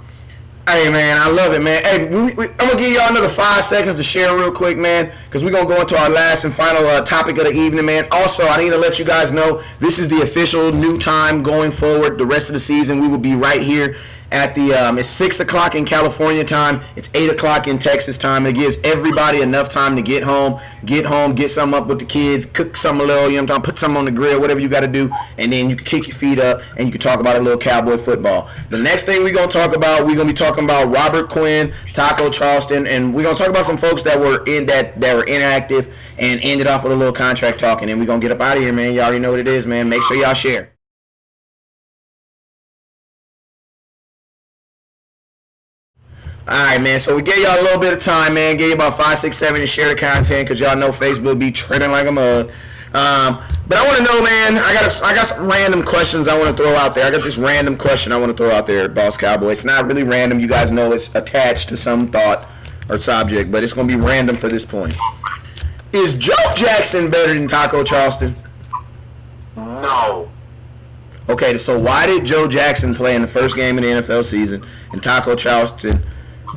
S2: Hey, man, I love it, man. Hey, I'm going to give y'all another 5 seconds to share real quick, man, because we're going to go into our last and final topic of the evening, man. Also, I need to let you guys know this is the official new time going forward. The rest of the season, we will be right here at the it's 6 o'clock in California time. It's 8 o'clock in Texas time. It gives everybody enough time to get home, get something up with the kids, cook something a little, you know what I'm talking, put something on the grill, whatever you got to do, and then you can kick your feet up and you can talk about a little Cowboy football. The next thing we're going to talk about, we're going to be talking about Robert Quinn, Taco Charleston, and we're going to talk about some folks that were inactive and ended off with a little contract talk, and then we're going to get up out of here, man. You already know what it is, man. Make sure y'all share. Alright, man, so we gave y'all a little bit of time, man. Gave you about 5, 6, 7 to share the content, because y'all know Facebook be trending like a mug. But I want to know, man, I got some random questions I want to throw out there. I got this random question I want to throw out there, Boss Cowboy. It's not really random. You guys know it's attached to some thought or subject, but it's going to be random for this point. Is Joe Jackson better than Taco Charleston?
S7: No.
S2: Okay, so why did Joe Jackson play in the first game of the NFL season and Taco Charleston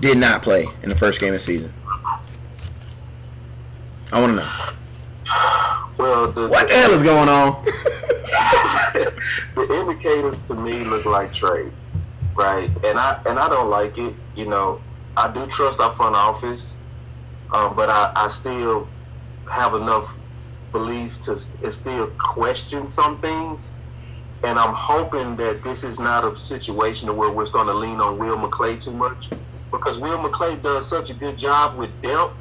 S2: did not play in the first game of the season? I want to know.
S7: Well,
S2: what the hell is going on?
S7: The indicators to me look like trade, right? And I don't like it. You know, I do trust our front office, but I still have enough belief to still question some things. And I'm hoping that this is not a situation where we're going to lean on Will McClay too much, because Will McClay does such a good job with depth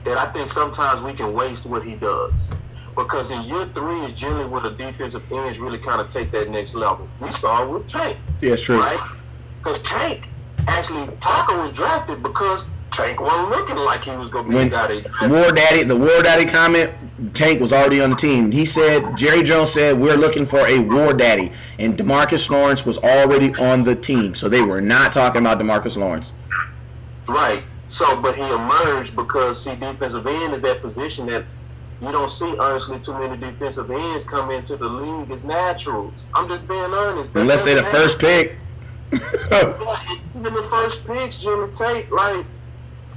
S7: that I think sometimes we can waste what he does. Because in year 3 is generally when the defensive ends really kind of take that next level. We saw it with Tank.
S2: Yeah, it's true.
S7: Right? Because Tank, actually, Taco was drafted because Tank wasn't looking like he was going to be the guy that
S2: the War Daddy comment, Tank was already on the team. He said, Jerry Jones said, we're looking for a War Daddy. And DeMarcus Lawrence was already on the team. So they were not talking about DeMarcus Lawrence.
S7: Right. So, but he emerged because, see, defensive end is that position that you don't see, honestly, too many defensive ends come into the league as naturals. I'm just being honest.
S2: Unless they're the first pick.
S7: Even the first picks generally take, like,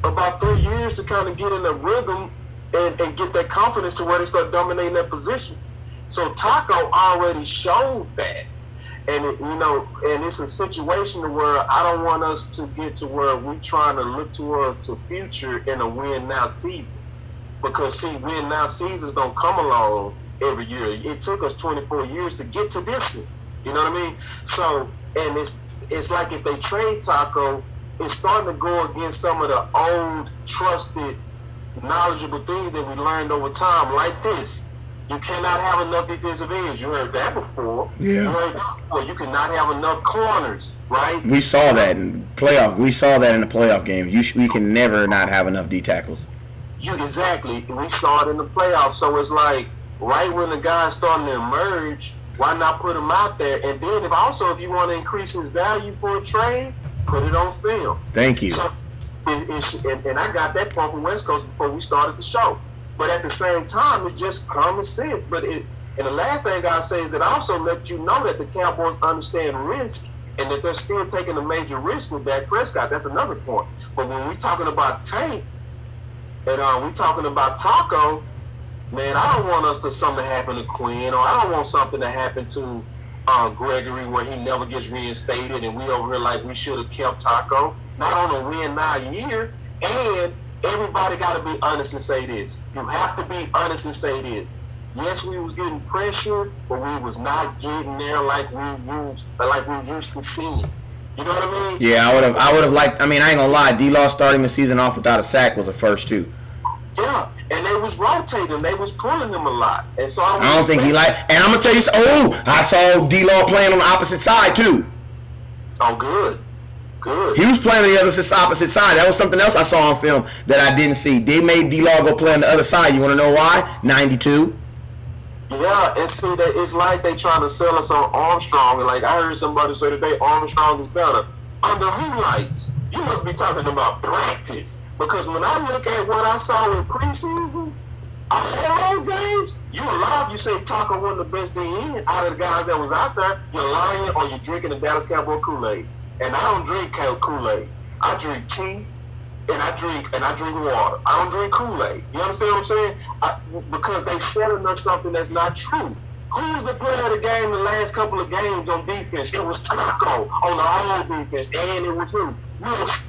S7: about 3 years to kind of get in the rhythm and get that confidence to where they start dominating that position. So Taco already showed that. And, and it's a situation where I don't want us to get to where we're trying to look towards the future in a win-now season. Because, see, win-now seasons don't come along every year. It took us 24 years to get to this one. You know what I mean? So, and it's like if they trade Taco, it's starting to go against some of the old, trusted, knowledgeable things that we learned over time, like this. You cannot have enough defensive ends. You heard that before.
S2: Yeah.
S7: You heard that before. You cannot have enough corners, right?
S2: We saw that in playoff. We saw that in the playoff game. We can never not have enough D tackles.
S7: Exactly. We saw it in the playoffs. So it's like, right when the guy's starting to emerge, why not put him out there? And then if you want to increase his value for a trade, put it on film.
S2: Thank you.
S7: So, and I got that from West Coast before we started the show. But at the same time, it's just common sense. And the last thing I'll say is it also lets you know that the Cowboys understand risk and that they're still taking a major risk with Dak Prescott. That's another point. But when we're talking about Tank and we're talking about Taco, man, I don't want something to happen to Quinn, or I don't want something to happen to Gregory where he never gets reinstated and we over here like we should have kept Taco. Not on a win-now year. And everybody got to be honest and say this. You have to be honest and say this. Yes, we was getting pressure, but we was not getting there like we used to seeing. You know what I mean?
S2: Yeah, I would have liked. I mean, I ain't gonna lie. D-Law starting the season off without a sack was a first too.
S7: Yeah, and they was rotating. They was pulling him a lot, and so I
S2: don't think he liked. And I'm gonna tell you. I saw D-Law playing on the opposite side too.
S7: Oh, good. Good.
S2: He was playing on the opposite side. That was something else I saw on film that I didn't see. They made D-Law go play on the other side. You want to know why? 92.
S7: Yeah, and see that it's like they trying to sell us on Armstrong. And like I heard somebody say today, Armstrong is better. Under who lights? You must be talking about practice. Because when I look at what I saw in preseason, all those games, you alive. You say Taco one of the best DN out of the guys that was out there. You're lying or you're drinking the Dallas Cowboy Kool-Aid. And I don't drink Kool-Aid. I drink tea. And I drink water. I don't drink Kool-Aid. You understand what I'm saying? Because they selling us something that's not true. Who's the player of the game the last couple of games on defense? It was Taco on the whole defense, and it was who? Wilson,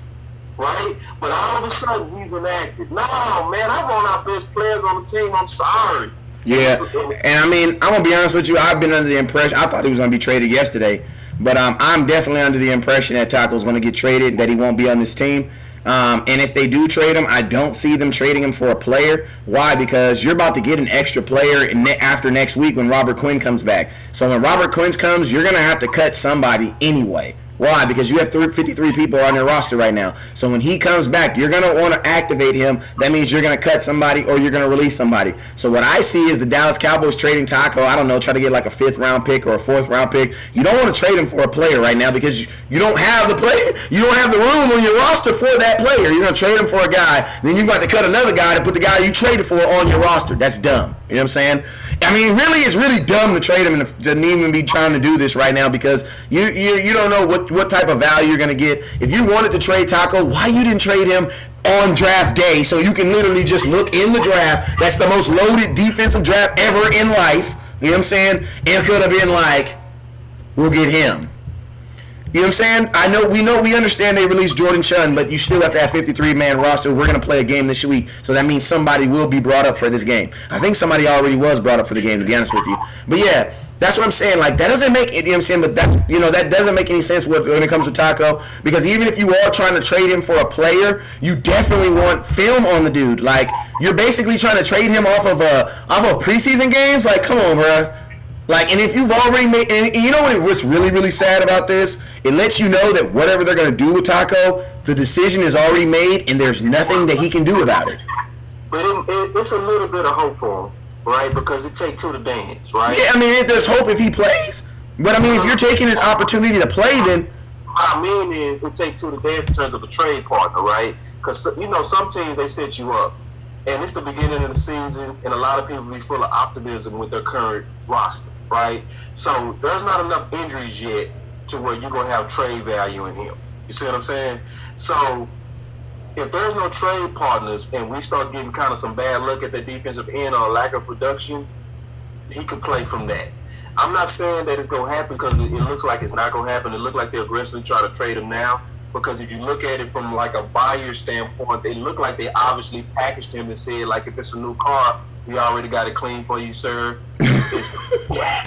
S7: right? But all of a sudden, he's inactive. No, man, I want our best players on the team. I'm sorry.
S2: Yeah, and I mean, I'm going to be honest with you. I've been under the impression, I thought he was going to be traded yesterday, but I'm definitely under the impression that Taco's going to get traded, that he won't be on this team. And if they do trade him, I don't see them trading him for a player. Why? Because you're about to get an extra player after next week when Robert Quinn comes back. So when Robert Quinn comes, you're going to have to cut somebody anyway. Why? Because you have 53 people on your roster right now. So when he comes back, you're going to want to activate him. That means you're going to cut somebody or you're going to release somebody. So what I see is the Dallas Cowboys trading Taco. I don't know, try to get like a 5th round pick or a 4th round pick. You don't want to trade him for a player right now because you don't have the player. You don't have the room on your roster for that player. You're going to trade him for a guy. Then you've got to cut another guy to put the guy you traded for on your roster. That's dumb. You know what I'm saying? I mean, really, it's really dumb to trade him and to even be trying to do this right now because you don't know what type of value you're going to get. If you wanted to trade Taco, why you didn't trade him on draft day so you can literally just look in the draft? That's the most loaded defensive draft ever in life. You know what I'm saying? It could have been like, we'll get him. You know what I'm saying? We understand they released Jordan Chun, but you still got that 53-man roster. We're going to play a game this week, so that means somebody will be brought up for this game. I think somebody already was brought up for the game, to be honest with you. But yeah, that's what I'm saying. Like, that doesn't make, you know what I'm saying, but that doesn't make any sense when it comes to Taco, because even if you are trying to trade him for a player, you definitely want film on the dude. Like, you're basically trying to trade him off of preseason games? Like, come on, bro. Like, and if you've already made, and you know what's really, really sad about this? It lets you know that whatever they're going to do with Taco, the decision is already made, and there's nothing that he can do about it.
S7: But it's a little bit of hope for him, right? Because it takes two to dance, right?
S2: Yeah, I mean, there's hope if he plays. But, I mean, if you're taking his opportunity to play, then...
S7: What I mean is it takes two to dance in terms of a trade partner, right? Because, some teams, they set you up. And it's the beginning of the season, and a lot of people be full of optimism with their current roster, right? So there's not enough injuries yet to where you're going to have trade value in him. You see what I'm saying? So if there's no trade partners and we start getting kind of some bad luck at the defensive end or a lack of production, he could play from that. I'm not saying that it's going to happen because it looks like it's not going to happen. It looks like they're aggressively trying to trade him now. Because if you look at it from like a buyer standpoint, they look like they obviously packaged him and said, like, if it's a new car, we already got it clean for you, sir. We
S2: got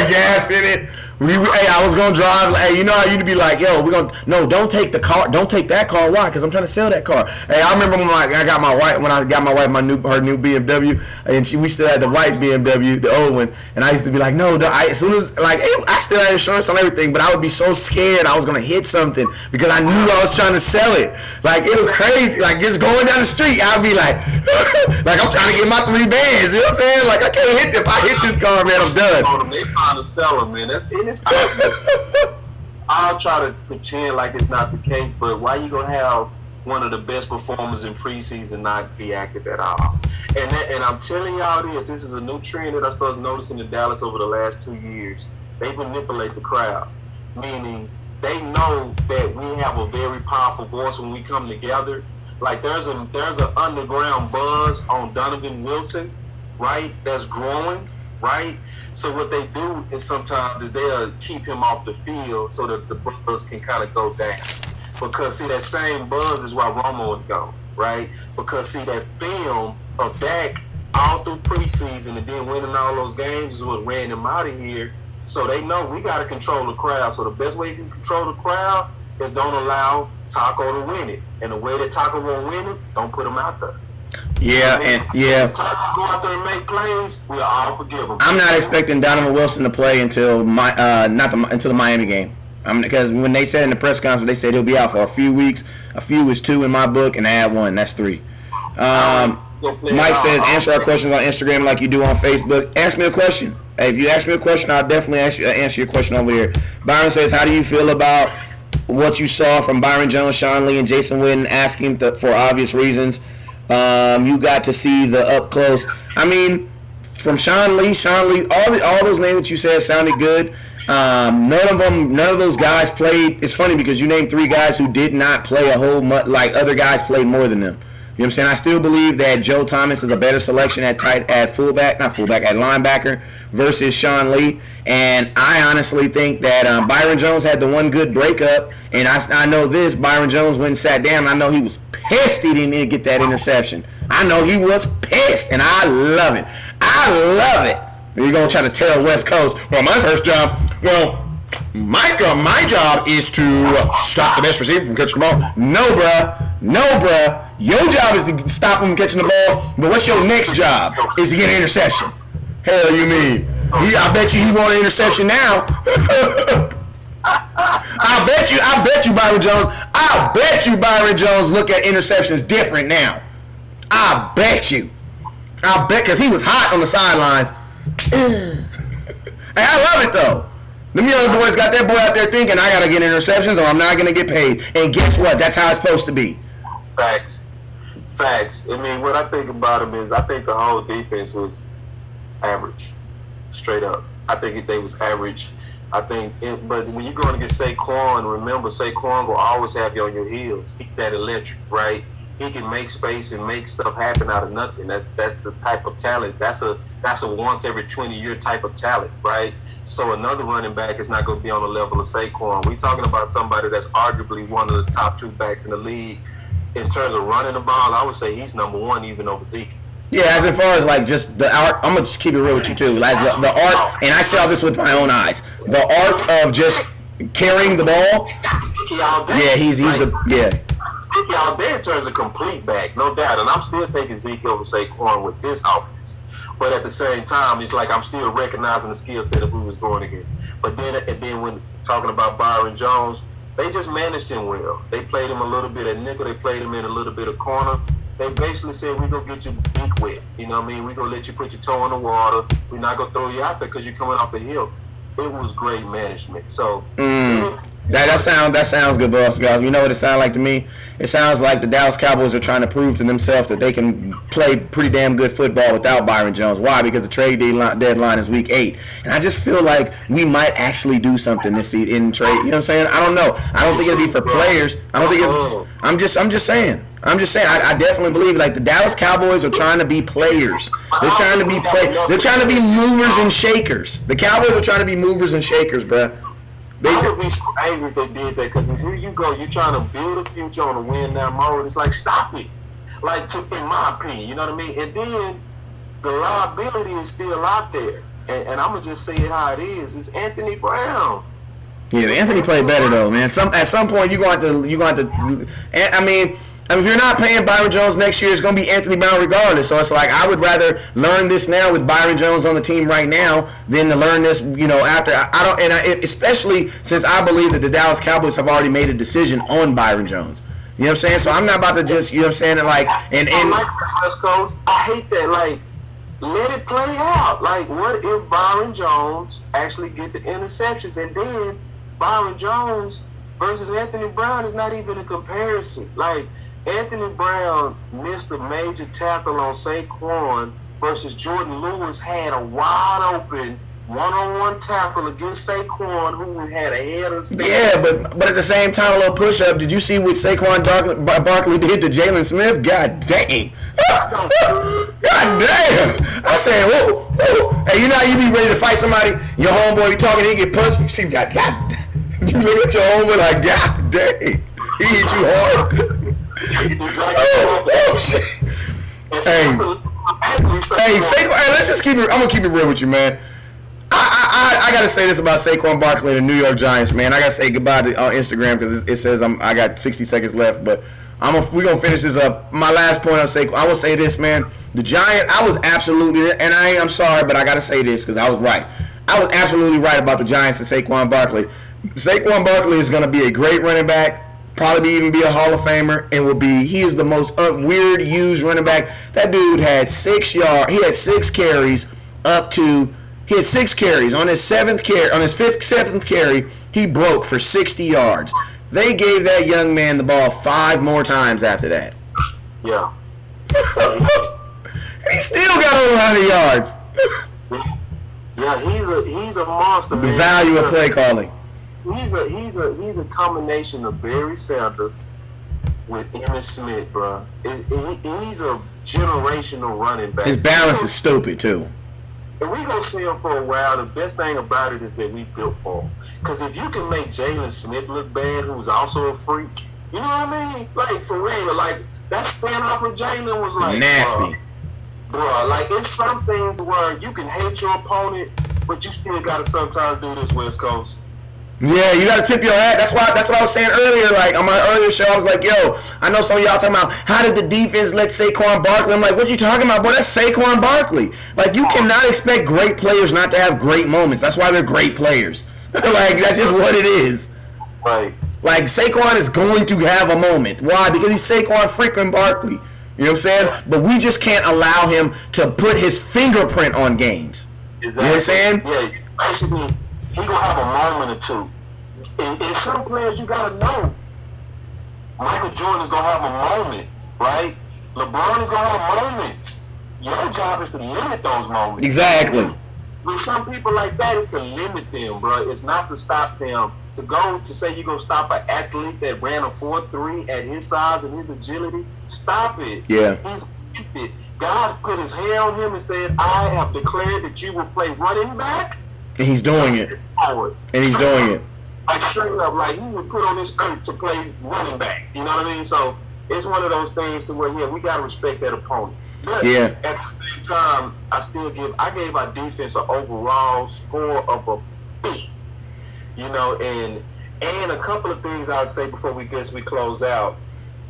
S2: gas in it. Hey, I was gonna drive. Hey, you know how you'd be like, yo, don't take the car, don't take that car. Why? Because I'm trying to sell that car. Hey, I remember when I got my wife, her new BMW, and we still had the white BMW, the old one, and I used to be like, no, as soon as I still had insurance on everything, but I would be so scared I was gonna hit something because I knew I was trying to sell it. Like, it was crazy. Like, just going down the street, I'd be like, like I'm trying to get my 3 bands. You know what I'm saying? Like, I can't hit. If I hit this car, man, I'm done.
S7: They trying to sell them, man. I'll try to pretend like it's not the case, but why you gonna have one of the best performers in preseason not be active at all? And I'm telling y'all this is a new trend that I started noticing in Dallas over the last 2 years. They manipulate the crowd, meaning they know that we have a very powerful voice when we come together. Like there's an underground buzz on Donovan Wilson, right? That's growing, right? So what they do is sometimes they'll keep him off the field so that the buzz can kind of go down. Because see, that same buzz is why Romo is gone, right? Because see, that film of Dak all through preseason and then winning all those games is what ran him out of here. So they know we got to control the crowd. So the best way you can control the crowd is don't allow Taco to win it. And the way that Taco won't win it, don't put him out there.
S2: Yeah, and yeah.
S7: Taco go out there and make plays, we'll all forgive him.
S2: I'm not expecting Donovan Wilson to play until until the Miami game. Because when they said in the press conference, they said he'll be out for a few weeks. A few is 2 in my book, and add 1, that's 3. Mike says, answer our questions on Instagram like you do on Facebook. Ask me a question. Hey, if you ask me a question, I'll definitely answer your question over here. Byron says, how do you feel about what you saw from Byron Jones, Sean Lee, and Jason Witten asking for obvious reasons? You got to see the up close. I mean, from Sean Lee, all those names that you said sounded good. None of those guys played. It's funny because you named 3 guys who did not play a whole much, like other guys played more than them. You know what I'm saying? I still believe that Joe Thomas is a better selection at linebacker versus Sean Lee. And I honestly think that Byron Jones had the one good breakup. And I know this, Byron Jones went and sat down. And I know he was pissed he didn't get that interception. I know he was pissed, and I love it. You're going to try to tell West Coast, well, my job is to stop the best receiver from catching the ball. No, bruh. Your job is to stop him from catching the ball, but what's your next job? Is to get an interception. Hell, you mean? I bet you he want an interception now. I bet you Byron Jones look at interceptions different now. I bet, because he was hot on the sidelines. Hey, I love it, though. Them young boys got that boy out there thinking, I got to get interceptions or I'm not going to get paid. And guess what? That's how it's supposed to be.
S7: Facts. I mean, what I think about him is I think the whole defense was average. Straight up. I think they was average. But when you're going to get Saquon, remember Saquon will always have you on your heels. He's that electric, right? He can make space and make stuff happen out of nothing. That's the type of talent. That's a once every 20-year type of talent, right? So another running back is not going to be on the level of Saquon. We're talking about somebody that's arguably one of the top 2 backs in the league. In terms of running the ball, I would say he's number 1 even over Zeke.
S2: Yeah, as far as like just the art, I'm gonna just keep it real with you too. Like the art, and I saw this with my own eyes. The art of just carrying the ball. Yeah, he's Sticky
S7: out there in terms of complete back, no doubt. And I'm still taking Zeke over Saquon with this offense. But at the same time, it's like I'm still recognizing the skill set of who was going against. But then when talking about Byron Jones, they just managed him well. They played him a little bit at nickel. They played him in a little bit of corner. They basically said, we're going to get you beak wet. You know what I mean? We're going to let you put your toe in the water. We're not going to throw you out there because you're coming off the hill. It was great management. So
S2: that sounds good, boss guys. You know what it sounds like to me? It sounds like the Dallas Cowboys are trying to prove to themselves that they can play pretty damn good football without Byron Jones. Why? Because the trade deadline is week 8, and I just feel like we might actually do something this season in trade. You know what I'm saying? I don't know. I don't think it'll be for players. I'm just saying. I definitely believe like the Dallas Cowboys are trying to be players. They're trying to be They're trying to be movers and shakers. The Cowboys are trying to be movers and shakers, bruh.
S7: I would be angry if they did that because here you go, you're trying to build a future on a win now mode. It's like, stop it. Like, in my opinion, you know what I mean? And then the liability is still out there. And I'm going to just say it how it is. It's Anthony Brown.
S2: Yeah, Anthony played better, though, man. At some point, you're going to I mean, if you're not paying Byron Jones next year, it's going to be Anthony Brown regardless. So it's like I would rather learn this now with Byron Jones on the team right now than to learn this, after. Especially since I believe that the Dallas Cowboys have already made a decision on Byron Jones. You know what I'm saying? So I'm not about to just, you know what I'm saying, and I like
S7: that, West Coast. I hate that. Like, let it play out. Like, what if Byron Jones actually get the interceptions, and then Byron Jones versus Anthony Brown is not even a comparison. Like, Anthony Brown missed a major tackle on Saquon versus Jordan Lewis had a wide open one-on-one tackle against Saquon, who had a head of steam.
S2: Yeah, but at the same time, a little push-up. Did you see what Saquon Barkley did to Jalen Smith? God dang. God damn. I said, whoa. Hey, you know how you be ready to fight somebody, your homeboy be talking, he get punched, you see, God, you look at your homeboy like, God dang, he hit you hard. Oh shit. Hey, Saquon. Hey, let's just keep it. I'm gonna keep it real with you, man. I gotta say this about Saquon Barkley and the New York Giants, man. I gotta say goodbye to Instagram because it says I got 60 seconds left, but we're gonna finish this up. My last point on Saquon, I will say this, man. The Giants, I was absolutely, and I'm sorry, but I gotta say this because I was right. I was absolutely right about the Giants and Saquon Barkley. Saquon Barkley is gonna be a great running back. Probably even be a Hall of Famer, and he is the most weird used running back. That dude had 6 yards. He had 6 carries he had 6 carries. On his 7th carry, he broke for 60 yards. They gave that young man the ball 5 more times after that.
S7: Yeah.
S2: He still got over 100 yards.
S7: Yeah, he's a monster.
S2: The value of play calling.
S7: He's a combination of Barry Sanders with Emmitt Smith, bro. He's a generational running back.
S2: His balance is stupid too.
S7: And we gonna see him for a while. The best thing about it is that we built for him. Because if you can make Jalen Smith look bad, who's also a freak, you know what I mean? Like for real, like that standoff with Jalen was like
S2: nasty.
S7: Bro, like it's some things where you can hate your opponent, but you still gotta sometimes do this, West Coast.
S2: Yeah, you gotta tip your hat. That's what I was saying earlier. Like on my earlier show, I was like, "Yo, I know some of y'all talking about how did the defense let Saquon Barkley?" I'm like, "What you talking about, boy? That's Saquon Barkley. Like you cannot expect great players not to have great moments. That's why they're great players. Like that's just what it is.
S7: Right.
S2: Like Saquon is going to have a moment. Why? Because he's Saquon freaking Barkley. You know what I'm saying? But we just can't allow him to put his fingerprint on games.
S7: Exactly.
S2: You know what I'm saying?
S7: Yeah, basically, he gonna have a moment or two. And some players you gotta know. Michael Jordan is gonna have a moment, right? LeBron is gonna have moments. Your job is to limit those moments.
S2: Exactly.
S7: With some people like that, it's to limit them, bro. It's not to stop them. To say you're gonna stop an athlete that ran a 4.3 at his size and his agility, stop it.
S2: Yeah.
S7: He's gifted. God put his hand on him and said, "I have declared that you will play running back."
S2: And he's doing it. And he's doing it.
S7: Like straight up, like you were put on this earth to play running back. You know what I mean? So it's one of those things to where we gotta respect that opponent. But at the same time, I gave our defense an overall score of a B. You know, and a couple of things I'll say before we close out.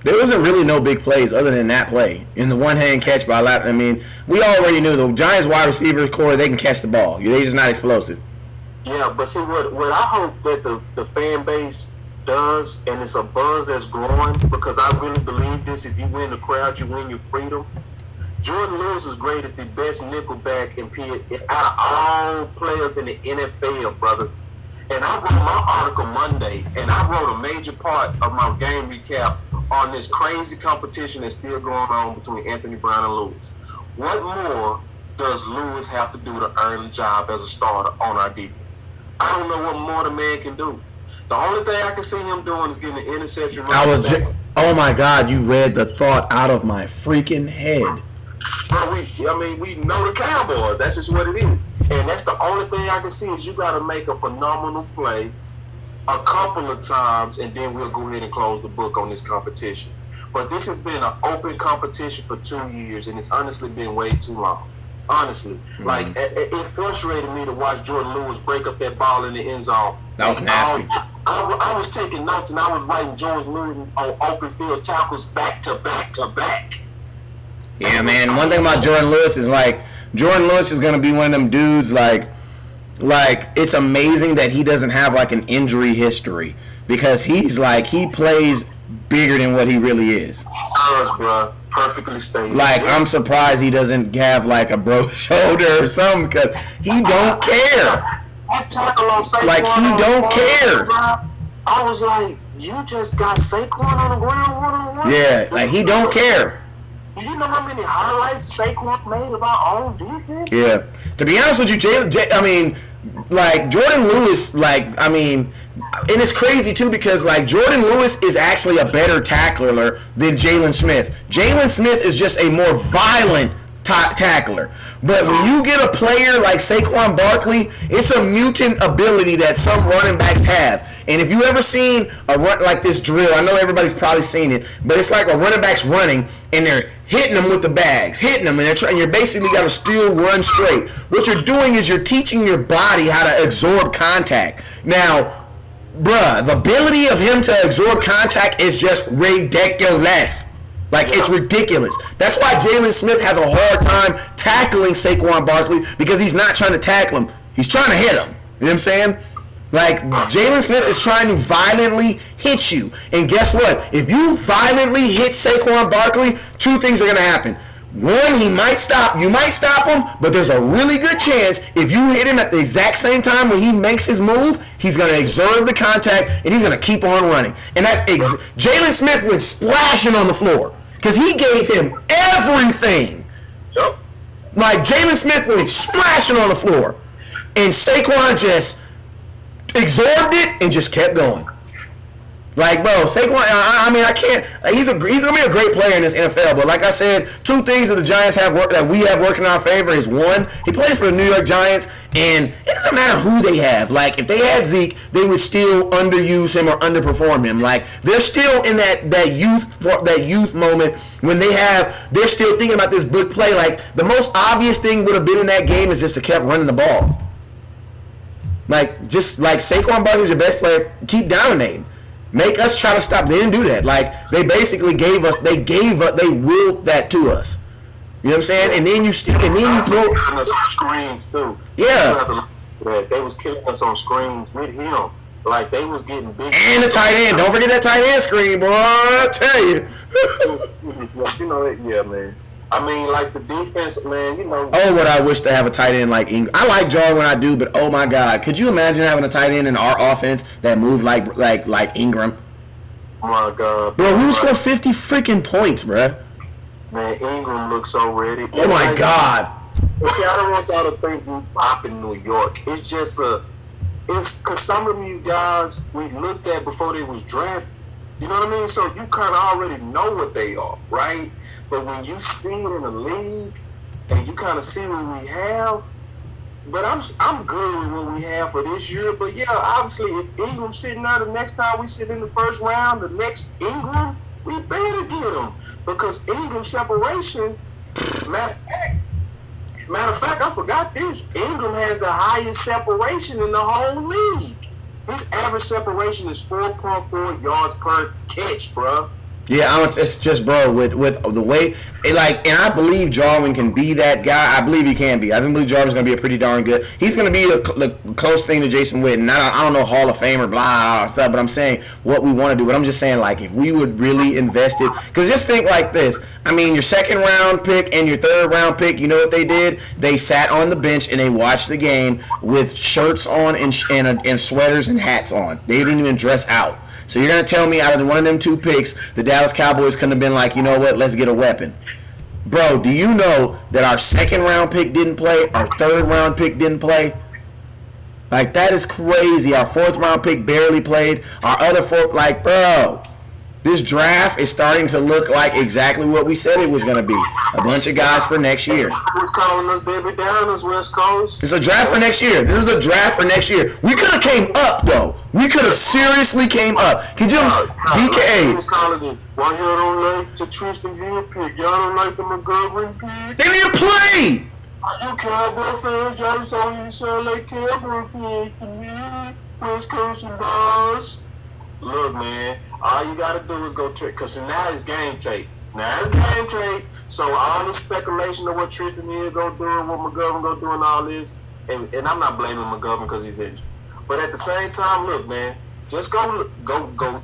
S2: There wasn't really no big plays other than that play. In the one-hand catch by Lap. I mean, we already knew the Giants wide receivers core, they can catch the ball. They're just not explosive.
S7: Yeah, but see, what I hope that the fan base does, and it's a buzz that's growing, because I really believe this, if you win the crowd, you win your freedom. Jordan Lewis is graded the best nickelback out of all players in the NFL, brother. And I wrote my article Monday, and I wrote a major part of my game recap on this crazy competition that's still going on between Anthony Brown and Lewis. What more does Lewis have to do to earn the job as a starter on our defense? I don't know what more the man can do. The only thing I can see him doing is getting an interception.
S2: Oh my God, you read the thought out of my freaking head.
S7: Bro, we know the Cowboys. That's just what it is. And that's the only thing I can see is you got to make a phenomenal play a couple of times, and then we'll go ahead and close the book on this competition. But this has been an open competition for 2 years, and it's honestly been way too long. Honestly. Mm-hmm. Like, it frustrated me to watch Jordan Lewis break up that ball in the end zone.
S2: That was nasty.
S7: I was taking notes, and I was writing Jordan Lewis on open field tackles back to back to back.
S2: Yeah, man. One thing about Jordan Lewis is Jordan Lewis is gonna be one of them dudes like it's amazing that he doesn't have like an injury history, because he plays bigger than what he really is.
S7: Bro, perfectly stated.
S2: Like I'm surprised he doesn't have like a broke shoulder or something, because he don't care.
S7: I tackle on Saquon.
S2: Like he don't care.
S7: I was like, you just got Saquon on the ground one-on-one?
S2: Yeah, like he don't care.
S7: Do you know how many highlights Saquon made of our own defense?
S2: Yeah. To be honest with you, Jordan Lewis, and it's crazy too, because Jordan Lewis is actually a better tackler than Jalen Smith. Jalen Smith is just a more violent tackler. But when you get a player like Saquon Barkley, it's a mutant ability that some running backs have. And if you ever seen a run like this drill, I know everybody's probably seen it, but it's like a running back's running and they're hitting them with the bags, hitting them, and you're basically got to still run straight. What you're doing is you're teaching your body how to absorb contact. Now, bruh, the ability of him to absorb contact is just ridiculous. Like, it's ridiculous. That's why Jalen Smith has a hard time tackling Saquon Barkley, because he's not trying to tackle him. He's trying to hit him. You know what I'm saying? Like, Jalen Smith is trying to violently hit you. And guess what? If you violently hit Saquon Barkley, two things are going to happen. One, he might stop. You might stop him, but there's a really good chance if you hit him at the exact same time when he makes his move, he's going to exert the contact, and he's going to keep on running. And that's Jalen Smith went splashing on the floor because he gave him everything.
S7: Yep.
S2: Like, Jalen Smith went splashing on the floor, and Saquon just absorbed it and just kept going. Like, bro, Saquon, I mean, I can't. He's gonna be a great player in this NFL. But like I said, two things that the Giants have that we have working in our favor is, one, he plays for the New York Giants, and it doesn't matter who they have. Like, if they had Zeke, they would still underuse him or underperform him. Like, they're still in that youth moment when they're still thinking about this big play. Like, the most obvious thing would have been in that game is just to keep running the ball. Like, just like Saquon Barkley's your best player, keep dominating. Make us try to stop. They didn't do that. Like, they basically they willed that to us. You know what I'm saying? And then you throw
S7: us on screens too.
S2: Yeah.
S7: They was killing us on screens with him. Like, they was getting big.
S2: And the tight end. Don't forget that tight end screen, boy. I tell you.
S7: You know it, yeah, man. I mean, like, the defense, man, you know.
S2: Oh, what I wish to have a tight end like Ingram. I like Jarwin, I do, but oh my God, could you imagine having a tight end in our offense that moved like Ingram?
S7: Oh my God,
S2: bro, who scored 50 freaking points, bro?
S7: Man, Ingram looks so ready.
S2: Oh my God.
S7: See, I don't want y'all to think we pop in New York. It's just it's because some of these guys we looked at before they was drafted. You know what I mean? So you kind of already know what they are, right? But when you see it in the league and you kind of see what we have, but I'm good with what we have for this year. But yeah, obviously, if Ingram's sitting there the next time we sit in the first round, the next Ingram, we better get him, because Ingram separation. Matter of fact, I forgot this. Ingram has the highest separation in the whole league. His average separation is 4.4 yards per catch, bro.
S2: Yeah, it's just, bro, with the way, and I believe Jarwin can be that guy. I believe he can be. I believe Jarwin's going to be a pretty darn good. He's going to be a close thing to Jason Witten. I don't know, Hall of Famer, blah, stuff, but I'm saying what we want to do. But I'm just saying, like, if we would really invest it, because just think like this. I mean, your second round pick and your third round pick, you know what they did? They sat on the bench and they watched the game with shirts on and sweaters and hats on. They didn't even dress out. So you're going to tell me out of one of them two picks, the Dallas Cowboys couldn't have been like, you know what, let's get a weapon. Bro, do you know that our second round pick didn't play? Our third round pick didn't play? Like, that is crazy. Our fourth round pick barely played. Our other fourth, like, bro, this draft is starting to look like exactly what we said it was going to be. A bunch of guys for next year.
S7: Who's calling us baby down as West Coast?
S2: It's a draft for next year. This is a draft for next year. We could have came up, though. We could have seriously came up. Could you, DKA?
S7: Who's calling it? Why y'all don't like the Tristan Hill pick? Y'all don't like the McGovern pick?
S2: They didn't play!
S7: You Cowboy fans, y'all just always sound like Cowboy pick to me. West Coast and boss. Look, man, all you gotta do is go trick, because now it's game tape. So all the speculation of what Tristan Hill gonna do and what McGovern gonna do and all this, and I'm not blaming McGovern because he's injured. But at the same time, look, man, just go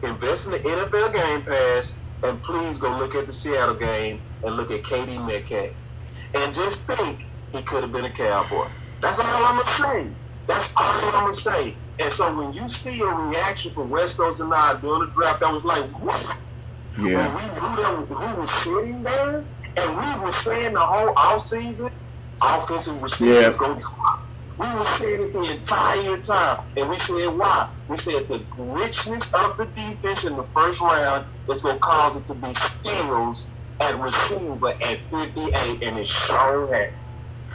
S7: invest in the NFL Game Pass, and please go look at the Seattle game and look at KD Metcalf. And just think he could have been a Cowboy. That's all I'm gonna say. And so when you see a reaction from West Coast and I during the draft, I was like, what?
S2: Yeah.
S7: When we knew that who was sitting there, and we were saying the whole offseason, offensive receivers go drop. We were saying it the entire time. And we said why? We said the richness of the defense in the first round is going to cause it to be steals
S3: at receiver at 58, and it sure happened.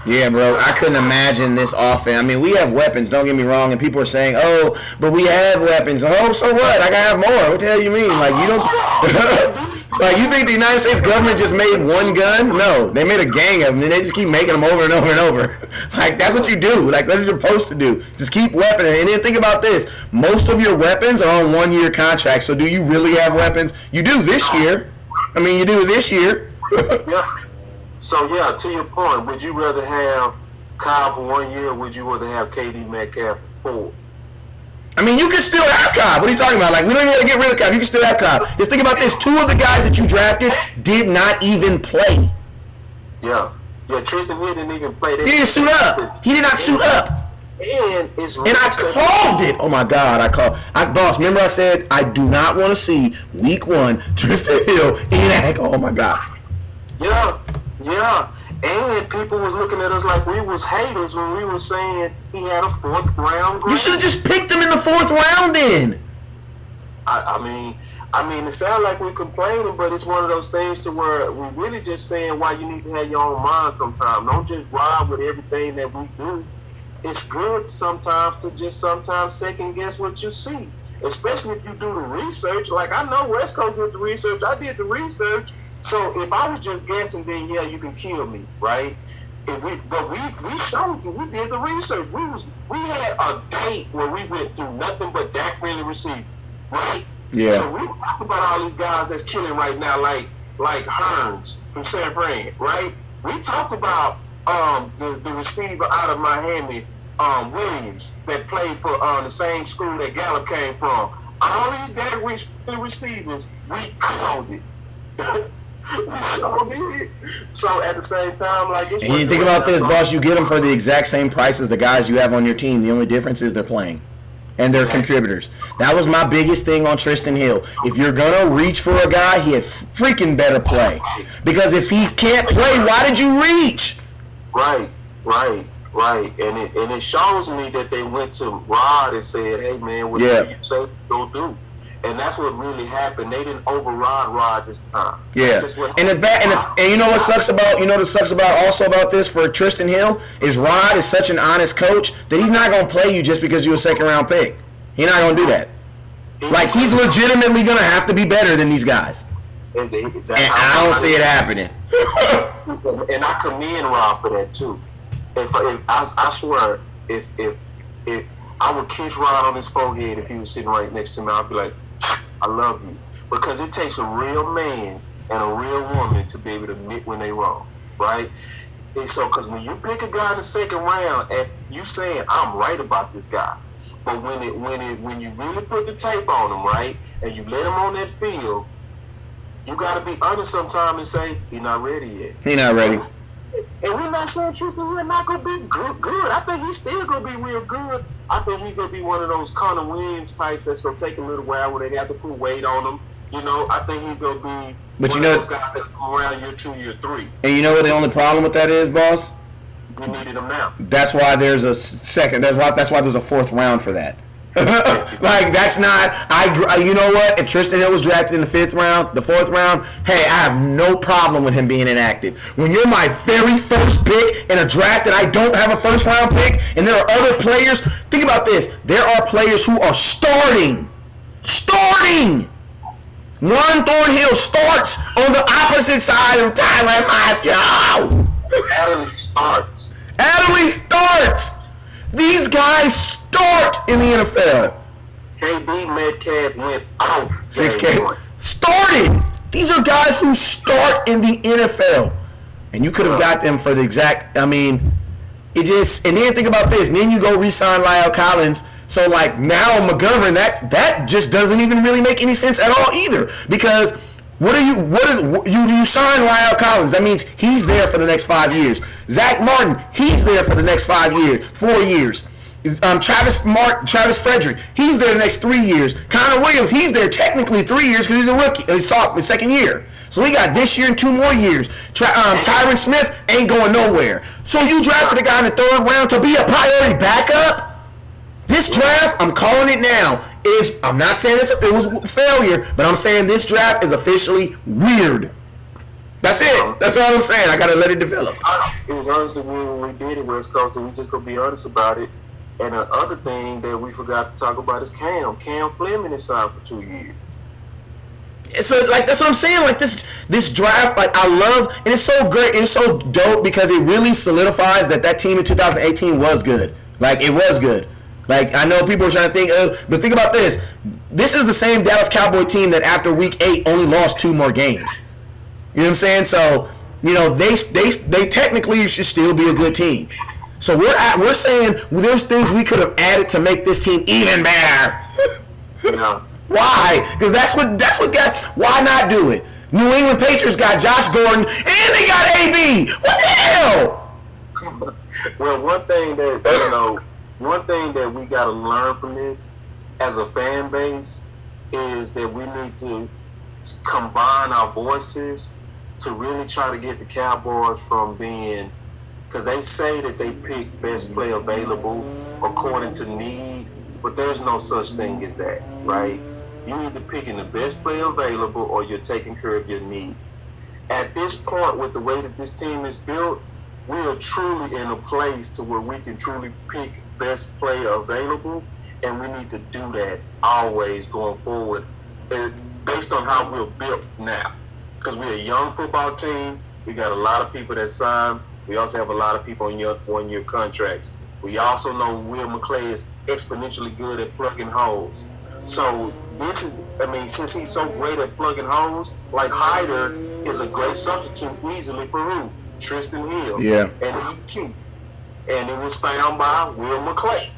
S2: Yeah, bro, I couldn't imagine this offense. I mean, we have weapons, don't get me wrong, and people are saying, oh, but we have weapons. Oh, so what? I gotta have more. What the hell you mean? Like, you don't... like, you think the United States government just made one gun? No, they made a gang of them, and they just keep making them over and over and over. Like, that's what you do. Like, that's what you're supposed to do. Just keep weaponing. And then think about this. Most of your weapons are on one-year contracts, so do you really have weapons? You do this year. I mean, you do this year.
S3: Yeah. So, yeah, to your point, would you rather have Kyle for 1 year, or would you rather have KD Metcalf for 4?
S2: I mean, you can still have Cobb. What are you talking about? Like, we don't even want to get rid of Cobb. You can still have Cobb. Just think about this. 2 of the guys that you drafted did not even play.
S3: Yeah. Yeah, Tristan Hill didn't even play.
S2: He didn't suit up. He did not suit up.
S3: And
S2: I called it. Oh, my God. Boss, remember I said I do not want to see week 1 Tristan Hill inact. Oh, my God.
S3: Yeah. Yeah, and people was looking at us like we was haters when we were saying he had a 4th round grade.
S2: You should have just picked him in the 4th round then.
S3: I mean, it sounds like we're complaining, but it's one of those things to where we're really just saying why you need to have your own mind sometimes. Don't just ride with everything that we do. It's good sometimes to just sometimes second guess what you see, especially if you do the research. Like, I know West Coast did the research. I did the research. So if I was just guessing, then yeah, you can kill me, right? But we showed you, we did the research. We had a date where we went through nothing but Dak friendly receiver, right?
S2: Yeah.
S3: So we talk about all these guys that's killing right now, like Hearns from San Fran, right? We talked about the receiver out of Miami, Williams, that played for the same school that Gallup came from. All these Dak receivers, we called it. So at the same time, like, it's,
S2: and you think about this, boss, you get them for the exact same price as the guys you have on your team. The only difference is they're playing and they're contributors. That was my biggest thing on Tristan Hill. If you're gonna reach for a guy, he had freaking better play, because if he can't play, why did you reach?
S3: Right. And it shows me that they went to Rod and said, hey man, what do you say go do? And that's what really happened. They didn't override Rod this time.
S2: Yeah. And you know what sucks about also about this for Tristan Hill is Rod is such an honest coach that he's not gonna play you just because you're a 2nd round pick. He's not gonna do that. Like, he's legitimately gonna have to be better than these guys. And I don't see it happening.
S3: And I commend Rod for that too. If I swear, if I would kiss Rod on his forehead if he was sitting right next to me, I'd be like, I love you. Because it takes a real man and a real woman to be able to admit when they wrong, right? And so, because when you pick a guy in the 2nd round and you saying, I'm right about this guy, but when you really put the tape on him, right, and you let him on that field, you got to be honest sometimes and say, he's not ready yet.
S2: He's not ready.
S3: And we're not saying Tristan Hill not going to be good. I think he's still going to be real good. I think he's going to be one of those Connor Williams types that's going to take a little while where they have to put weight on him. You know, I think he's going to be one of those guys that come around year 2, year 3.
S2: And you know what the only problem with that is, boss?
S3: We needed him now.
S2: That's why there's a second. That's why there's a 4th round for that. Like, that's not. You know what? If Tristan Hill was drafted in the 5th round, the 4th round, hey, I have no problem with him being inactive. When you're my very first pick in a draft and I don't have a 1st round pick, and there are other players. Think about this. There are players who are starting. Juan Thornhill starts on the opposite side of Tyrann Mathieu. Adderley starts. These guys start in the NFL.
S3: KD Metcalf went off.
S2: 6K started. These are guys who start in the NFL. And you could have got them for the exact, I mean, it just, and then think about this. And then you go re-sign Lyle Collins. So, like, now McGovern, that just doesn't even really make any sense at all either. Because you sign Lyle Collins. That means he's there for the next 5 years. Zach Martin, he's there for the next 4 years. Travis Frederick, he's there the next 3 years. Connor Williams, he's there technically 3 years because he's a rookie. He's his 2nd year. So we got this year and 2 more years. Tyron Smith ain't going nowhere. So you drafted a guy in the 3rd round to be a priority backup? This draft, I'm calling it now, I'm not saying it was a failure, but I'm saying this draft is officially weird. That's it. That's all I'm saying. I gotta let it develop.
S7: It was honestly when we did it, West Coast, and we just gonna be honest about it. And the other thing that we forgot to talk about is Cam. Cam Fleming is signed for 2 years.
S2: So like that's what I'm saying. Like this draft, like I love, and it's so great, and it's so dope because it really solidifies that team in 2018 was good. Like it was good. Like I know people are trying to think, but think about this. This is the same Dallas Cowboy team that after week 8 only lost 2 more games. You know what I'm saying? So they technically should still be a good team. So we're saying there's things we could have added to make this team even better.
S7: Yeah.
S2: Why? Because that's what got. Why not do it? New England Patriots got Josh Gordon and they got AB. What the hell?
S7: Well, one thing that we got to learn from this as a fan base is that we need to combine our voices to really try to get the Cowboys from being, because they say that they pick best play available according to need, but there's no such thing as that, right? You either picking the best play available or you're taking care of your need. At this point, with the way that this team is built, we are truly in a place to where we can truly pick best play available, and we need to do that always going forward based on how we're built now. Because we're a young football team. We got a lot of people that sign. We also have a lot of people on one-year contracts. We also know Will McClay is exponentially good at plugging holes. So since he's so great at plugging holes, like Hyder is a great substitute easily for who? Tristan Hill.
S2: Yeah.
S7: And it was found by Will McClay.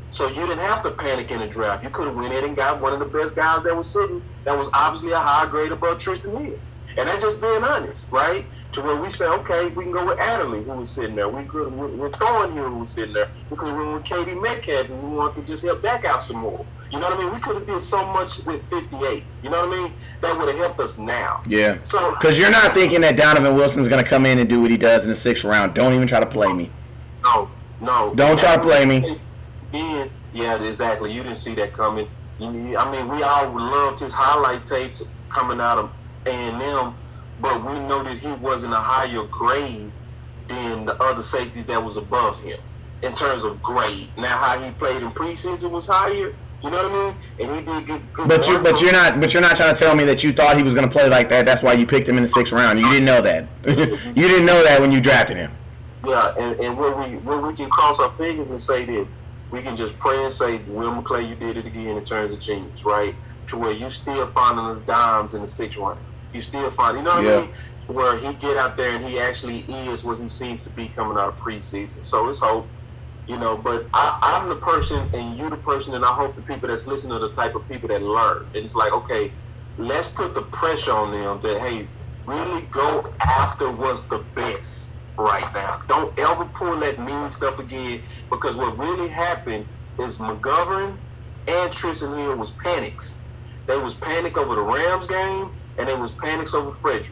S7: So you didn't have to panic in the draft. You could have went in and got one of the best guys that was sitting, that was obviously a high grade above Tristan Hill. And that's just being honest, right? To where we say, okay, we can go with Adderley, who was sitting there. We're throwing here, who was sitting there. We could have went with Katie Metcalf, and we wanted to just help back out some more. You know what I mean? We could have did so much with 58. You know what I mean? That would have helped us now.
S2: Yeah.
S7: So
S2: because you're not thinking that Donovan Wilson's going to come in and do what he does in the 6th round. Don't even try to play me.
S7: No.
S2: Don't try to play me.
S7: Yeah, exactly. You didn't see that coming. I mean, we all loved his highlight tapes coming out of A&M, but we know that he wasn't a higher grade than the other safety that was above him in terms of grade. Now, how he played in preseason was higher. You know what I mean? And he did good.
S2: But you're not trying to tell me that you thought he was going to play like that. That's why you picked him in the 6th round. You didn't know that. You didn't know that when you drafted him.
S7: Yeah, and where we can cross our fingers and say this, we can just pray and say, Will McClay, you did it again in terms of genius, right? To where you still finding us dimes in the 6th round. You still find, you know what I mean? To where he get out there and he actually is what he seems to be coming out of preseason. So it's hope, you know. But I'm the person and you the person, and I hope the people that's listening are the type of people that learn. And it's like, okay, let's put the pressure on them that, hey, really go after what's the best right now. Don't ever pull that mean stuff again, because what really happened is McGovern and Tristan Hill was panics. They was panic over the Rams game, and they was panics over Frederick.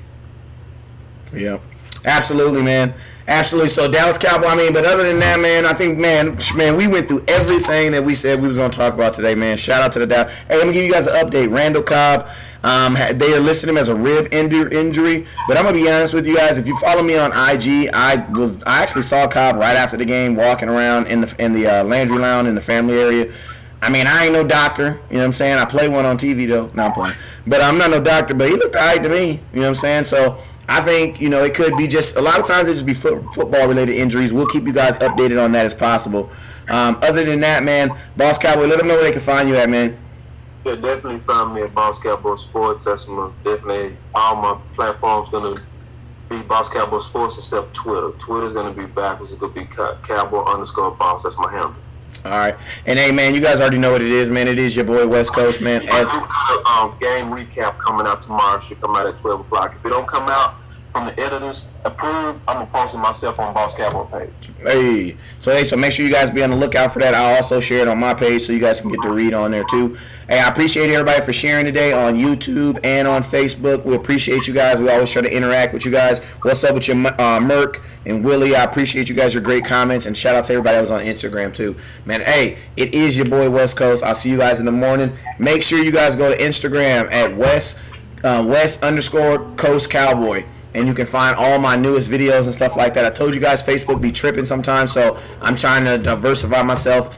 S2: Yeah, absolutely, man. Absolutely. So Dallas Cowboy, but other than that, man, I think, man, we went through everything that we said we was going to talk about today, man. Shout out to the Dallas. Hey, let me give you guys an update. Randall Cobb, they are listing him as a rib injury, but I'm going to be honest with you guys. If you follow me on IG, I actually saw Cobb right after the game walking around in the Landry Lounge in the family area. I ain't no doctor, you know what I'm saying? I play one on TV, though. No, I'm playing. But I'm not no doctor, but he looked all right to me, you know what I'm saying? So I think, it could be just, a lot of times it just be football-related injuries. We'll keep you guys updated on that as possible. Other than that, man, Boss Cowboy, let them know where they can find you at, man.
S7: Yeah, definitely find me at Boss Cowboy Sports. That's definitely all my platforms going to be Boss Cowboy Sports except Twitter. Twitter's going to be backwards. It's going to be Cowboy_Boss. That's my handle.
S2: All right. And, hey, man, you guys already know what it is, man. It is your boy West Coast, man.
S7: Game recap coming out tomorrow. It should come out at 12 o'clock. If it don't come out from the editors approved, I'm going to post it myself on Boss Cowboy page.
S2: Hey. So make sure you guys be on the lookout for that. I'll also share it on my page so you guys can get to read on there, too. Hey, I appreciate everybody for sharing today on YouTube and on Facebook. We appreciate you guys. We always try to interact with you guys. What's up with your Merc and Willie? I appreciate you guys, your great comments, and shout out to everybody that was on Instagram too. Man, hey, it is your boy West Coast. I'll see you guys in the morning. Make sure you guys go to Instagram at West_Coast Cowboy. and you can find all my newest videos and stuff like that. I told you guys Facebook be tripping sometimes, so I'm trying to diversify myself,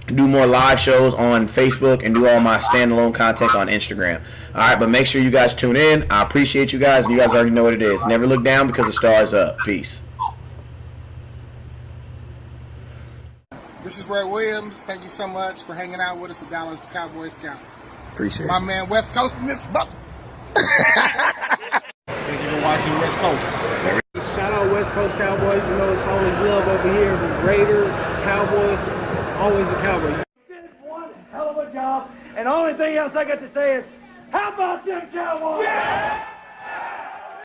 S2: do more live shows on Facebook, and do all my standalone content on Instagram. All right, but make sure you guys tune in. I appreciate you guys, and you guys already know what it is. Never look down because the star is up. Peace.
S8: This is Ray Williams. Thank you so much for hanging out with us with Dallas Cowboy Scout.
S2: Appreciate
S8: My
S2: it.
S8: man West Coast from this buck.
S4: Thank you for watching West Coast.
S5: Shout out West Coast Cowboys. You know it's always love over here. Raider, Cowboy, always a Cowboy.
S6: You did one hell of a job, and the only thing else I got to say is, how about them Cowboys?